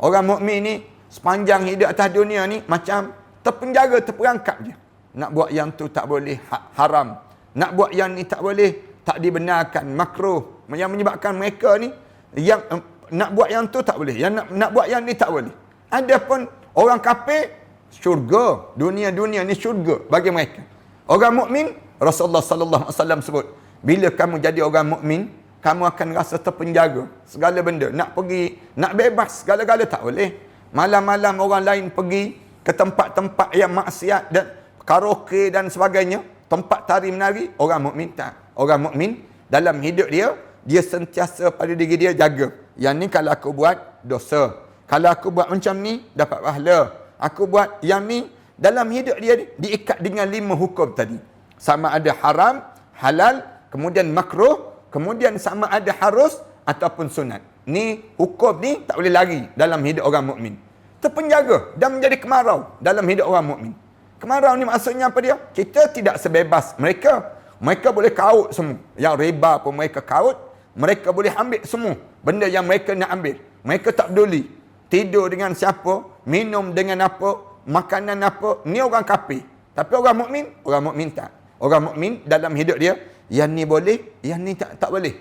Orang mukmin ni sepanjang hidup atas dunia ni macam terpenjara, terperangkap je. Nak buat yang tu tak boleh, haram. Nak buat yang ni tak boleh, tak dibenarkan, makruh. Yang menyebabkan mereka ni yang nak buat yang tu tak boleh, yang nak buat yang ni tak boleh. Adapun orang kafir, syurga, dunia ni syurga bagi mereka. Orang mukmin, Rasulullah sallallahu alaihi wasallam sebut, bila kamu jadi orang mukmin, kamu akan rasa terpenjara segala benda. Nak pergi, nak bebas segala-gala tak boleh. Malam-malam orang lain pergi ke tempat-tempat yang maksiat dan karaoke dan sebagainya, tempat tari menari, orang mukmin tak. Orang mukmin dalam hidup dia sentiasa pada diri dia jaga. Yang ni kalau aku buat dosa. Kalau aku buat macam ni dapat pahala. Aku buat yang ni, dalam hidup dia diikat dengan 5 hukum tadi. Sama ada haram, halal, kemudian makruh, kemudian sama ada harus ataupun sunat. Ni hukum ni tak boleh lari dalam hidup orang mukmin. Terpenjaga dan menjadi kemarau dalam hidup orang mukmin. Kemarau ni maksudnya apa dia? Kita tidak sebebas mereka. Mereka boleh kaut semua. Yang riba pun mereka kaut. Mereka boleh ambil semua benda yang mereka nak ambil. Mereka tak peduli. Tidur dengan siapa, minum dengan apa, makanan apa. Ni orang kafir. Tapi orang mukmin tak. Orang mukmin dalam hidup dia, yang ni boleh, yang ni tak boleh.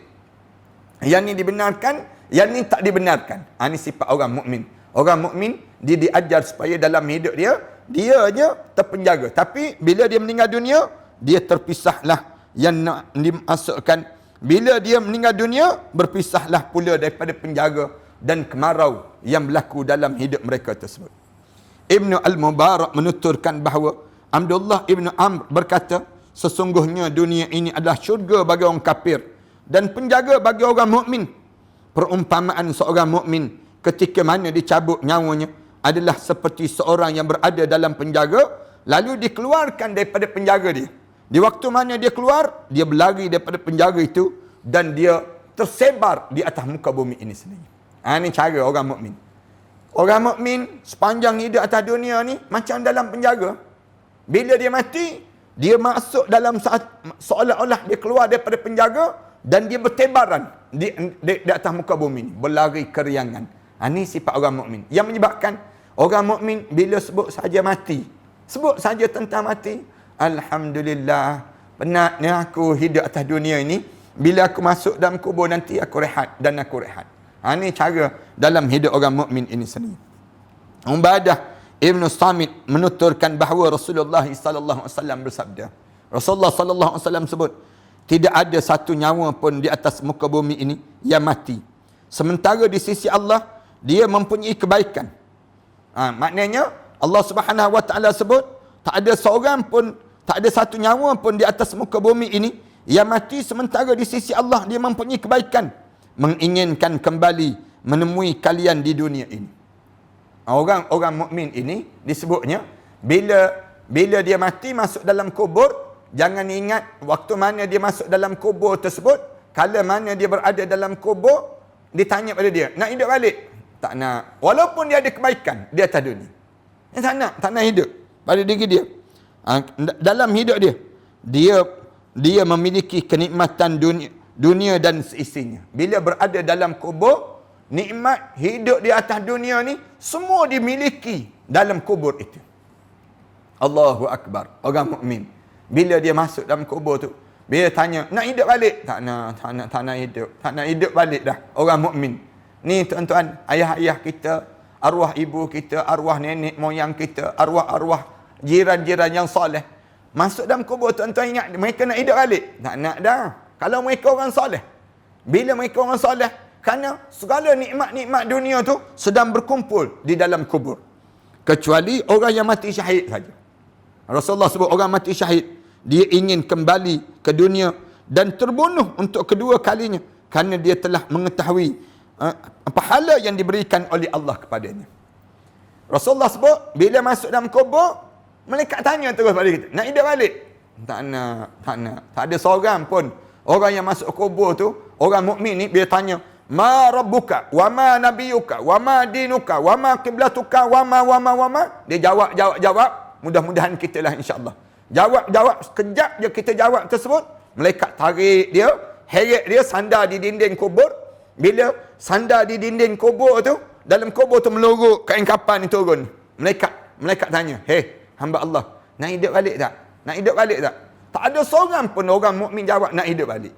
Yang ni dibenarkan, yang ni tak dibenarkan. Ini sifat orang mukmin. Orang mukmin dia diajar supaya dalam hidup dia aja terpenjaga. Tapi bila dia meninggal dunia, dia terpisahlah yang nak dimasukkan. Bila dia meninggal dunia, berpisahlah pula daripada penjaga dan kemarau yang berlaku dalam hidup mereka tersebut. Ibnu Al-Mubarak menuturkan bahawa Abdullah Ibnu Amr berkata, sesungguhnya dunia ini adalah syurga bagi orang kafir dan penjaga bagi orang mukmin. Perumpamaan seorang mukmin ketika mana dicabut nyawanya adalah seperti seorang yang berada dalam penjaga, lalu dikeluarkan daripada penjaga dia. Di waktu mana dia keluar, dia berlari daripada penjaga itu dan dia tersebar di atas muka bumi ini sendiri. Ini cara orang mukmin. Orang mukmin sepanjang hidup atas dunia ni macam dalam penjaga. Bila dia mati, dia masuk dalam saat seolah-olah dia keluar daripada penjaga dan dia bertebaran di atas muka bumi ini, berlari keriangan. Ini sifat orang mukmin. Yang menyebabkan orang mukmin bila sebut saja mati, sebut saja tentang mati, alhamdulillah, penatnya aku hidup atas dunia ini. Bila aku masuk dalam kubur nanti aku rehat dan aku rehat. Ini cara dalam hidup orang mukmin ini sendiri. Ubadah Ibnu Samit menuturkan bahawa Rasulullah sallallahu alaihi wasallam bersabda. Rasulullah sallallahu alaihi wasallam sebut, tidak ada satu nyawa pun di atas muka bumi ini yang mati. Sementara di sisi Allah dia mempunyai kebaikan. Maknanya Allah Subhanahu wa taala sebut tak ada seorang pun, tak ada satu nyawa pun di atas muka bumi ini yang mati, sementara di sisi Allah dia mempunyai kebaikan, menginginkan kembali menemui kalian di dunia ini. Orang mukmin ini disebutnya bila dia mati masuk dalam kubur, jangan ingat waktu mana dia masuk dalam kubur tersebut, kala mana dia berada dalam kubur, ditanya pada dia, nak hidup balik? Tak nak. Walaupun dia ada kebaikan di atas dunia, dia tak nak hidup pada diri dia. Dalam hidup dia memiliki kenikmatan dunia dan seisinya. Bila berada dalam kubur, nikmat hidup di atas dunia ni semua dimiliki dalam kubur itu. Allahu Akbar. Orang mukmin bila dia masuk dalam kubur tu, bila tanya nak hidup balik, tak nak hidup balik dah. Orang mukmin ni, tuan-tuan, ayah-ayah kita, arwah ibu kita, arwah nenek moyang kita, arwah-arwah jiran-jiran yang soleh masuk dalam kubur, tuan-tuan ingat mereka nak hidup balik? Tak nak dah. Kalau mereka orang soleh, bila mereka orang soleh, kerana segala nikmat-nikmat dunia tu sedang berkumpul di dalam kubur, kecuali orang yang mati syahid saja. Rasulullah sebut orang mati syahid, dia ingin kembali ke dunia dan terbunuh untuk kedua kalinya kerana dia telah mengetahui pahala yang diberikan oleh Allah kepadanya. Rasulullah sebut bila masuk dalam kubur, malaikat tanya terus pada kita, nak hidup balik? Tak nak. Tak ada seorang pun orang yang masuk kubur tu, orang mukmin ni, bila tanya ma rabbuka wa ma nabiyuka wa ma dinuka wa ma qiblatuka wa ma, dia jawab, mudah-mudahan kita lah insya-Allah. Jawab sekejap je kita jawab tersebut, malaikat tarik dia, heret dia sandar di dinding kubur. Bila sandar di dinding kubur tu, dalam kubur tu melorok kain kapan ni turun. Malaikat tanya, hamba Allah, nak hidup balik tak? Nak hidup balik tak? Tak ada seorang pun orang mukmin jawab nak hidup balik.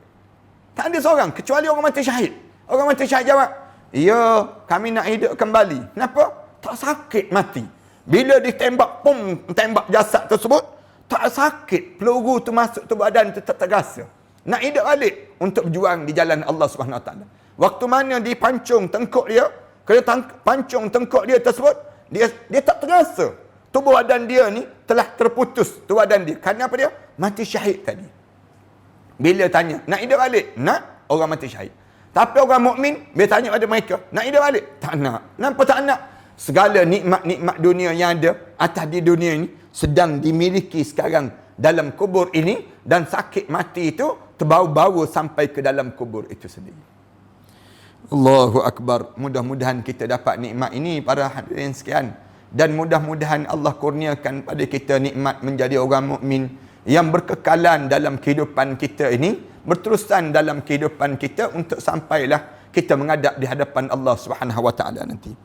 Tak ada seorang, kecuali orang mati syahid. Orang mati syahid jawab, ya, kami nak hidup kembali. Kenapa? Tak sakit mati. Bila ditembak, tembak jasad tersebut, tak sakit. Peluru tu masuk tu badan tu tak terasa. Nak hidup balik untuk berjuang di jalan Allah Subhanahu Wa Taala. Waktu mana dipancung tengkuk dia, kena pancung tengkuk dia tersebut, dia tak terasa. Tubuh badan dia ni telah terputus tubuh badan dia. Kerana apa dia? Mati syahid tadi. Bila tanya, nak hidup balik? Nak, orang mati syahid. Tapi orang mukmin, bila tanya pada mereka, nak hidup balik? Tak nak. Kenapa tak nak? Segala nikmat-nikmat dunia yang ada atas di dunia ini sedang dimiliki sekarang dalam kubur ini, dan sakit mati itu terbawa-bawa sampai ke dalam kubur itu sendiri. Allahu Akbar. Mudah-mudahan kita dapat nikmat ini para hadirin sekalian, dan mudah-mudahan Allah kurniakan pada kita nikmat menjadi orang mukmin yang berkekalan dalam kehidupan kita ini, berterusan dalam kehidupan kita untuk sampailah kita menghadap di hadapan Allah Subhanahu Wa Taala nanti.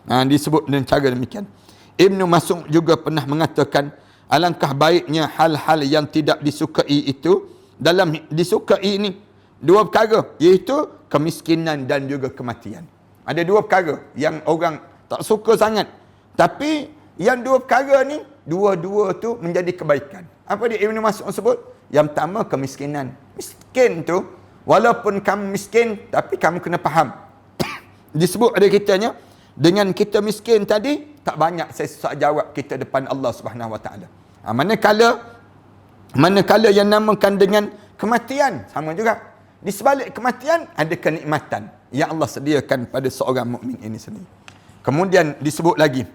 Disebut dengan cara demikian. Ibnu Mas'ud juga pernah mengatakan, alangkah baiknya hal-hal yang tidak disukai itu dalam disukai ini dua perkara, iaitu kemiskinan dan juga kematian. Ada dua perkara yang orang tak suka sangat, tapi yang dua perkara ni dua-dua tu menjadi kebaikan. Apa dia Ibnu Mas'ud sebut? Yang pertama kemiskinan. Miskin tu, walaupun kamu miskin, tapi kamu kena faham. Disebut ada kitanya, dengan kita miskin tadi, tak banyak sesuatu jawab kita depan Allah Subhanahu Wa Taala. Manakala yang namakan dengan kematian, sama juga. Di sebalik kematian ada kenikmatan yang Allah sediakan pada seorang mukmin ini sendiri. Kemudian disebut lagi,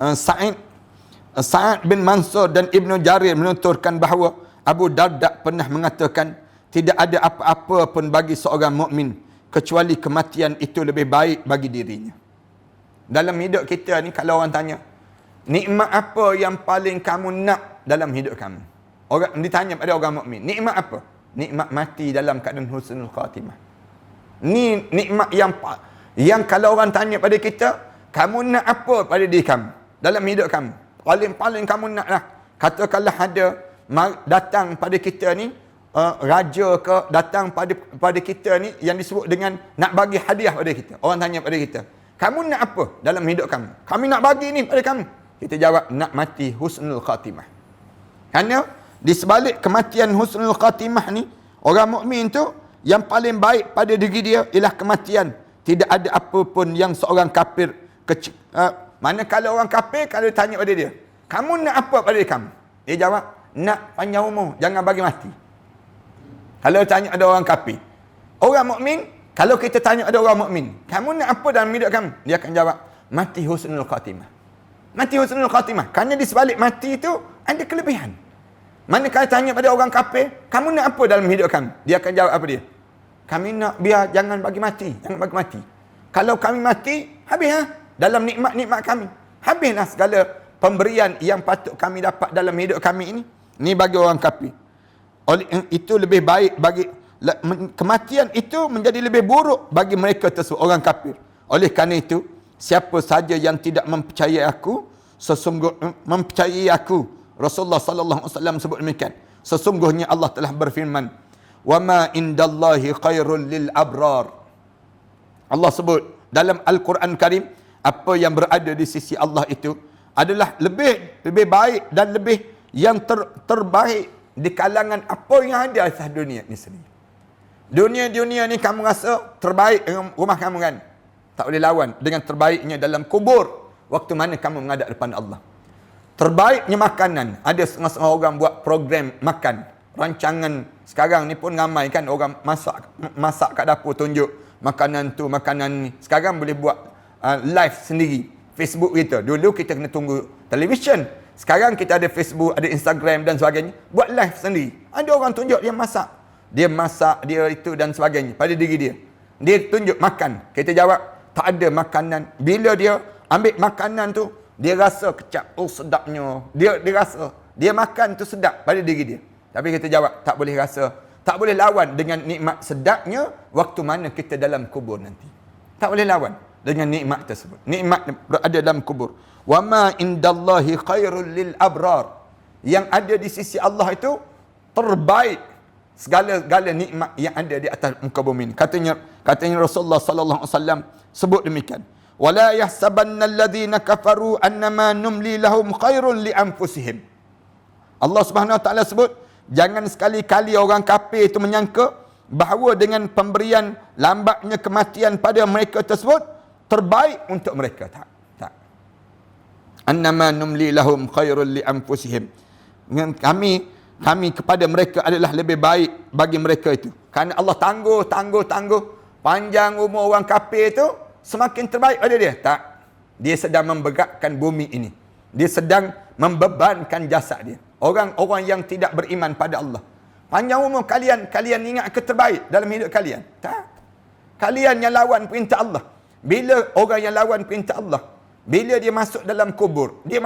Sa'ad bin Mansur dan Ibnu Jarir menuturkan bahawa Abu Darda pernah mengatakan, tidak ada apa-apa pun bagi seorang mukmin kecuali kematian itu lebih baik bagi dirinya. Dalam hidup kita ni, kalau orang tanya, nikmat apa yang paling kamu nak dalam hidup kamu? Orang ditanya pada orang mukmin, nikmat apa? Nikmat mati dalam keadaan husnul khatimah. Ni nikmat yang kalau orang tanya pada kita, kamu nak apa pada diri kamu dalam hidup kamu? Paling kamu nak lah. Katakanlah ada datang pada kita ni, raja ke datang pada kita ni yang disebut dengan nak bagi hadiah pada kita. Orang tanya pada kita, kamu nak apa dalam hidup kamu? Kami nak bagi ni pada kamu. Kita jawab, nak mati husnul khatimah. Kerana di sebalik kematian husnul khatimah ni, orang mukmin tu yang paling baik pada diri dia ialah kematian. Tidak ada apa pun yang seorang kafir manakala orang kafir, kalau tanya pada dia, kamu nak apa pada diri kamu? Dia jawab, nak panjang umur, jangan bagi mati. Kalau tanya ada orang kafir. Orang mukmin, kalau kita tanya ada orang mukmin, kamu nak apa dalam hidup kamu? Dia akan jawab, mati husnul khatimah. Mati husnul khatimah. Kerana di sebalik mati itu ada kelebihan. Manakala tanya pada orang kafir, kamu nak apa dalam hidup kamu? Dia akan jawab apa dia? Kami nak biar jangan bagi mati. Jangan bagi mati. Kalau kami mati, habislah dalam nikmat-nikmat kami. Habislah segala pemberian yang patut kami dapat dalam hidup kami ini. Ini bagi orang kafir. Oleh itu lebih baik bagi kematian itu menjadi lebih buruk bagi mereka tersebut, orang kafir. Oleh kerana itu, siapa saja yang tidak mempercayai aku, mempercayai aku, Rasulullah sallallahu alaihi wasallam sebut demikian. Sesungguhnya Allah telah berfirman, "Wa ma indallahi khairul lil abrar." Allah sebut dalam Al-Quran Karim, apa yang berada di sisi Allah itu adalah lebih baik dan lebih yang terbaik di kalangan apa yang ada di atas dunia ni sendiri. Dunia ni kamu rasa terbaik dengan rumah kamu kan? Tak boleh lawan dengan terbaiknya dalam kubur waktu mana kamu menghadap depan Allah. Terbaiknya makanan, ada setengah-setengah orang buat program makan. Rancangan sekarang ni pun ramai kan, orang masak kat dapur tunjuk makanan tu, makanan ni. Sekarang boleh buat live sendiri, Facebook kita. Dulu kita kena tunggu televisyen. Sekarang kita ada Facebook, ada Instagram dan sebagainya. Buat live sendiri. Ada orang tunjuk dia masak. Dia masak, dia itu dan sebagainya pada diri dia. Dia tunjuk makan. Kita jawab, tak ada makanan. Bila dia ambil makanan tu, dia rasa kecap, oh sedapnya. Dia rasa, dia makan tu sedap pada diri dia. Tapi kita jawab, tak boleh rasa, tak boleh lawan dengan nikmat sedapnya waktu mana kita dalam kubur nanti. Tak boleh lawan dengan nikmat tersebut. Nikmat berada dalam kubur. Wa ma indallahi khairul lil abrar. Yang ada di sisi Allah itu terbaik segala nikmat yang ada di atas muka bumi ini. Katanya Rasulullah sallallahu alaihi wasallam sebut demikian. Wala yahsabanna alladhina kafaru annama numli lahum khairun li anfusihim. Allah Subhanahu wa taala sebut, jangan sekali-kali orang kafir itu menyangka bahawa dengan pemberian lambatnya kematian pada mereka tersebut, terbaik untuk mereka. Tak. Annama numli lahum khairul li anfusihim. Kami kepada mereka adalah lebih baik bagi mereka itu. Kerana Allah tangguh. Panjang umur orang kafir itu semakin terbaik pada dia. Tak. Dia sedang memberatkan bumi ini. Dia sedang membebankan jasad dia. Orang-orang yang tidak beriman pada Allah. Panjang umur kalian ingat keterbaik dalam hidup kalian. Tak. Kalian yang lawan perintah Allah. Bila orang yang lawan perintah Allah, bila dia masuk dalam kubur, dia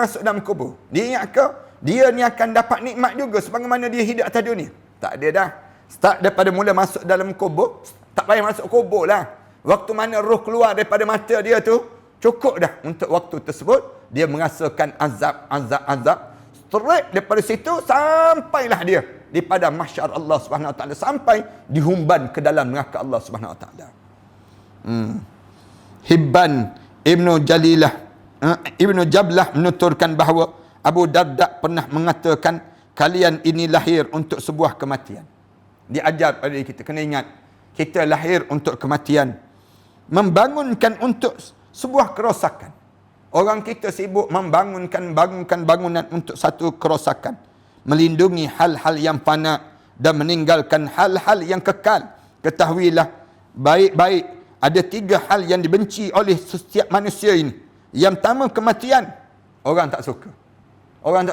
ingat ke dia ni akan dapat nikmat juga sebagaimana dia hidup atas dunia? Tak ada dah. Start daripada mula masuk dalam kubur, tak payah masuk kubur lah. Waktu mana roh keluar daripada mata dia tu, cukup dah untuk waktu tersebut. Dia merasakan azab. Straight daripada situ sampailah dia di padang mahsyar Allah Subhanahu Wa Taala, sampai dihumban ke dalam neraka Allah Subhanahu Wa Taala. Hibban Ibnu Jablah menuturkan bahawa Abu Darda pernah mengatakan, kalian ini lahir untuk sebuah kematian. Diajar pada kita, kena ingat, kita lahir untuk kematian. Membangunkan untuk sebuah kerosakan. Orang kita sibuk bangunkan bangunan untuk satu kerosakan. Melindungi hal-hal yang fana dan meninggalkan hal-hal yang kekal. Ketahuilah baik-baik, ada 3 hal yang dibenci oleh setiap manusia ini. Yang pertama, kematian. Orang tak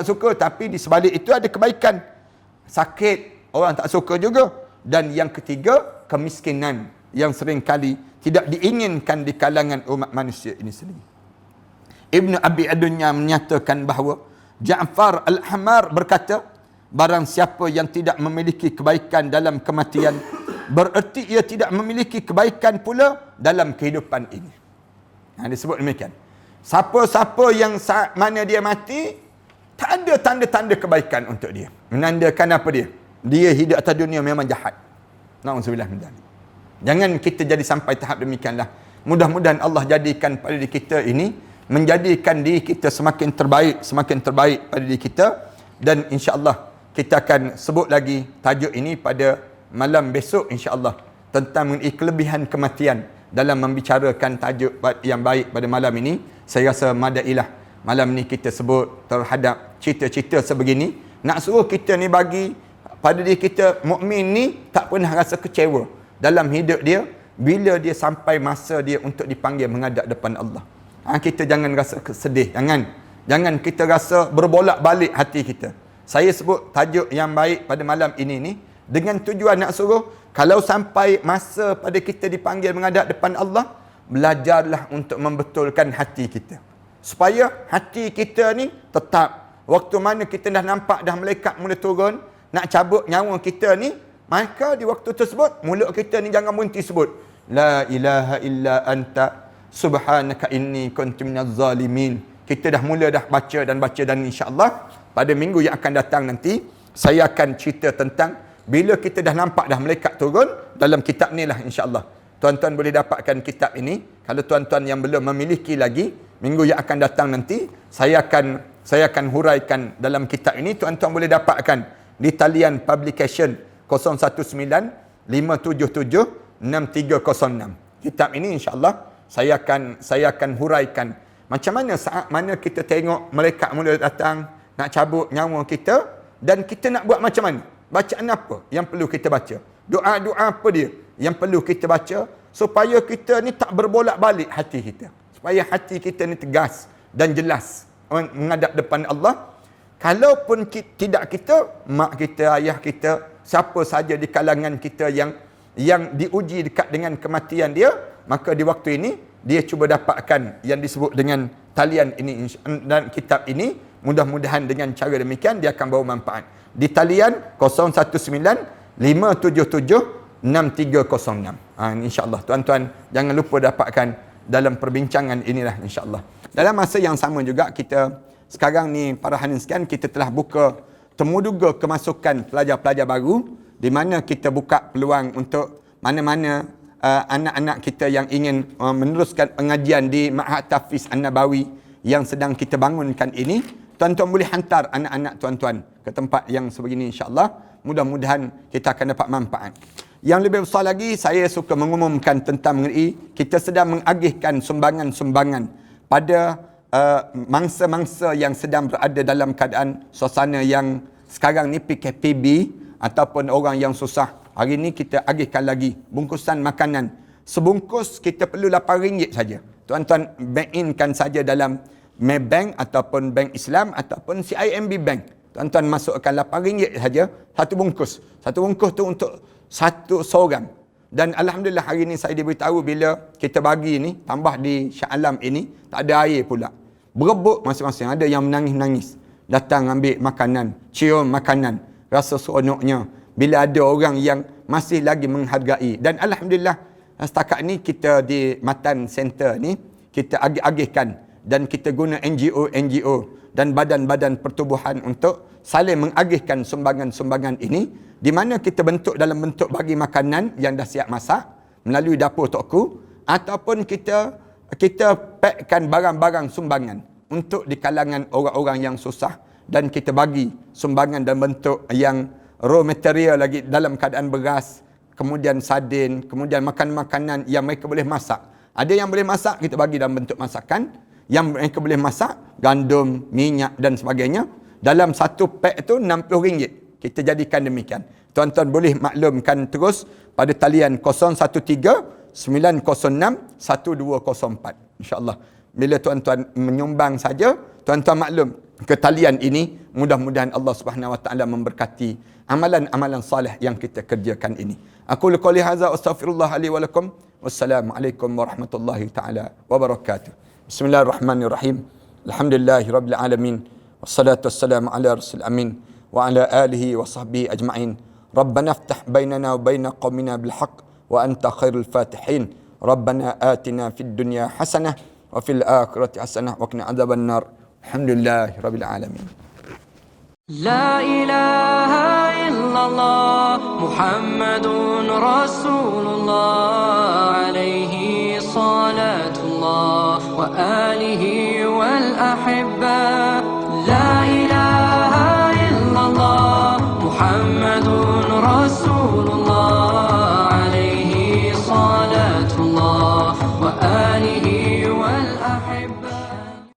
suka, tapi di sebalik itu ada kebaikan. Sakit, orang tak suka juga. Dan yang ketiga, kemiskinan yang seringkali tidak diinginkan di kalangan umat manusia ini sendiri. Ibnu Abi Adunya menyatakan bahawa Ja'far Al-Hamar berkata, barang siapa yang tidak memiliki kebaikan dalam kematian, bererti ia tidak memiliki kebaikan pula dalam kehidupan ini. Disebut demikian. Siapa-siapa yang saat mana dia mati, tak ada tanda-tanda kebaikan untuk dia. Menandakan apa dia? Dia hidup atas dunia memang jahat. Na'udzubillah min dzalik. Jangan kita jadi sampai tahap demikianlah. Mudah-mudahan Allah jadikan pada diri kita ini, menjadikan diri kita semakin terbaik pada diri kita. Dan insya-Allah kita akan sebut lagi tajuk ini pada malam besok insya-Allah, tentang mengenai kelebihan kematian. Dalam membicarakan tajuk yang baik pada malam ini, saya rasa madailah malam ni kita sebut terhadap cerita-cerita sebegini. Nak suruh kita ni bagi pada diri kita, mukmin ni tak pernah rasa kecewa dalam hidup dia bila dia sampai masa dia untuk dipanggil menghadap depan Allah. Kita jangan rasa sedih, jangan kita rasa berbolak-balik hati kita. Saya sebut tajuk yang baik pada malam ini ni dengan tujuan nak suruh, kalau sampai masa pada kita dipanggil menghadap depan Allah, belajarlah untuk membetulkan hati kita. Supaya hati kita ni tetap, waktu mana kita dah nampak dah malaikat mula turun, nak cabut nyawa kita ni, maka di waktu tersebut, mulut kita ni jangan berhenti sebut, La ilaha illa anta, subhanaka inni kuntu minaz zalimin. Kita dah mula dah baca dan insya-Allah pada minggu yang akan datang nanti, saya akan cerita tentang bila kita dah nampak dah malaikat turun, dalam kitab ni lah insya-Allah. Tuan-tuan boleh dapatkan kitab ini. Kalau tuan-tuan yang belum memiliki lagi, minggu yang akan datang nanti saya akan huraikan dalam kitab ini. Tuan-tuan boleh dapatkan di talian publication 019-577-6306. Kitab ini insya-Allah saya akan huraikan macam mana saat mana kita tengok malaikat mula datang nak cabut nyawa kita, dan kita nak buat macam mana? Bacaan apa yang perlu kita baca? Doa-doa apa dia yang perlu kita baca supaya kita ni tak berbolak-balik hati kita. Supaya hati kita ni tegas dan jelas menghadap depan Allah. Kalaupun tidak kita, mak kita, ayah kita, siapa saja di kalangan kita yang diuji dekat dengan kematian dia, maka di waktu ini dia cuba dapatkan yang disebut dengan talian ini dan kitab ini. Mudah-mudahan dengan cara demikian dia akan bawa manfaat. Di talian 019-577-6306. InsyaAllah tuan-tuan jangan lupa dapatkan dalam perbincangan inilah insyaAllah. Dalam masa yang sama juga, kita sekarang ni para hadirin sekalian, kita telah buka temuduga kemasukan pelajar-pelajar baru, di mana kita buka peluang untuk mana-mana anak-anak kita yang ingin meneruskan pengajian di Ma'had Tahfiz An-Nabawi yang sedang kita bangunkan ini. Tuan-tuan boleh hantar anak-anak tuan-tuan ke tempat yang sebegini insya-Allah. Mudah-mudahan kita akan dapat manfaat. Yang lebih besar lagi, saya suka mengumumkan tentang mengenai kita sedang mengagihkan sumbangan-sumbangan pada mangsa-mangsa yang sedang berada dalam keadaan suasana yang sekarang ni PKPB ataupun orang yang susah. Hari ni kita agihkan lagi bungkusan makanan. Sebungkus kita perlu RM8 saja. Tuan-tuan bank in-kan saja dalam Maybank ataupun Bank Islam ataupun CIMB Bank. Tuan-tuan masukkan RM8 saja satu bungkus. Satu bungkus tu untuk satu seorang. Dan Alhamdulillah hari ni saya diberitahu bila kita bagi ni, tambah di Shah Alam ini, tak ada air pula. Berebut masing-masing. Ada yang menangis-nangis. Datang ambil makanan, cium makanan. Rasa seronoknya bila ada orang yang masih lagi menghargai. Dan Alhamdulillah setakat ni kita di Matan Center ni, kita agih-agihkan dan kita guna NGO dan badan-badan pertubuhan untuk saling mengagihkan sumbangan-sumbangan ini, di mana kita bentuk dalam bentuk bagi makanan yang dah siap masak melalui dapur tokku, ataupun kita packkan barang-barang sumbangan untuk di kalangan orang-orang yang susah, dan kita bagi sumbangan dalam bentuk yang raw material lagi dalam keadaan beras, kemudian sardin, kemudian makanan-makanan yang mereka boleh masak. Ada yang boleh masak, kita bagi dalam bentuk masakan. Yang mereka boleh masak, gandum, minyak dan sebagainya. Dalam satu pack tu RM60. Kita jadikan demikian. Tuan-tuan boleh maklumkan terus pada talian 013-906-1204. InsyaAllah. Bila tuan-tuan menyumbang saja, tuan-tuan maklum ke talian ini, mudah-mudahan Allah Subhanahu Wa Taala memberkati amalan-amalan salih yang kita kerjakan ini. Aku qouli hadza astaghfirullah li wa lakum. Wassalamualaikum warahmatullahi taala wabarakatuh. Bismillahirrahmanirrahim. Alhamdulillahirabbil alamin. Wassalatu wassalamu ala rasul amin wa ala alihi wa sahbihi ajma'in. Rabbana iftah bainana wa baina qaumina bil haqq wa anta khairul fatihin. Rabbana atina fid dunya hasanah wa fil akhirati hasanah wa qina adzaban nar. Alhamdulillahirabbil alamin. لا إله إلا الله محمد رسول الله عليه صلاة الله وآله والأحبة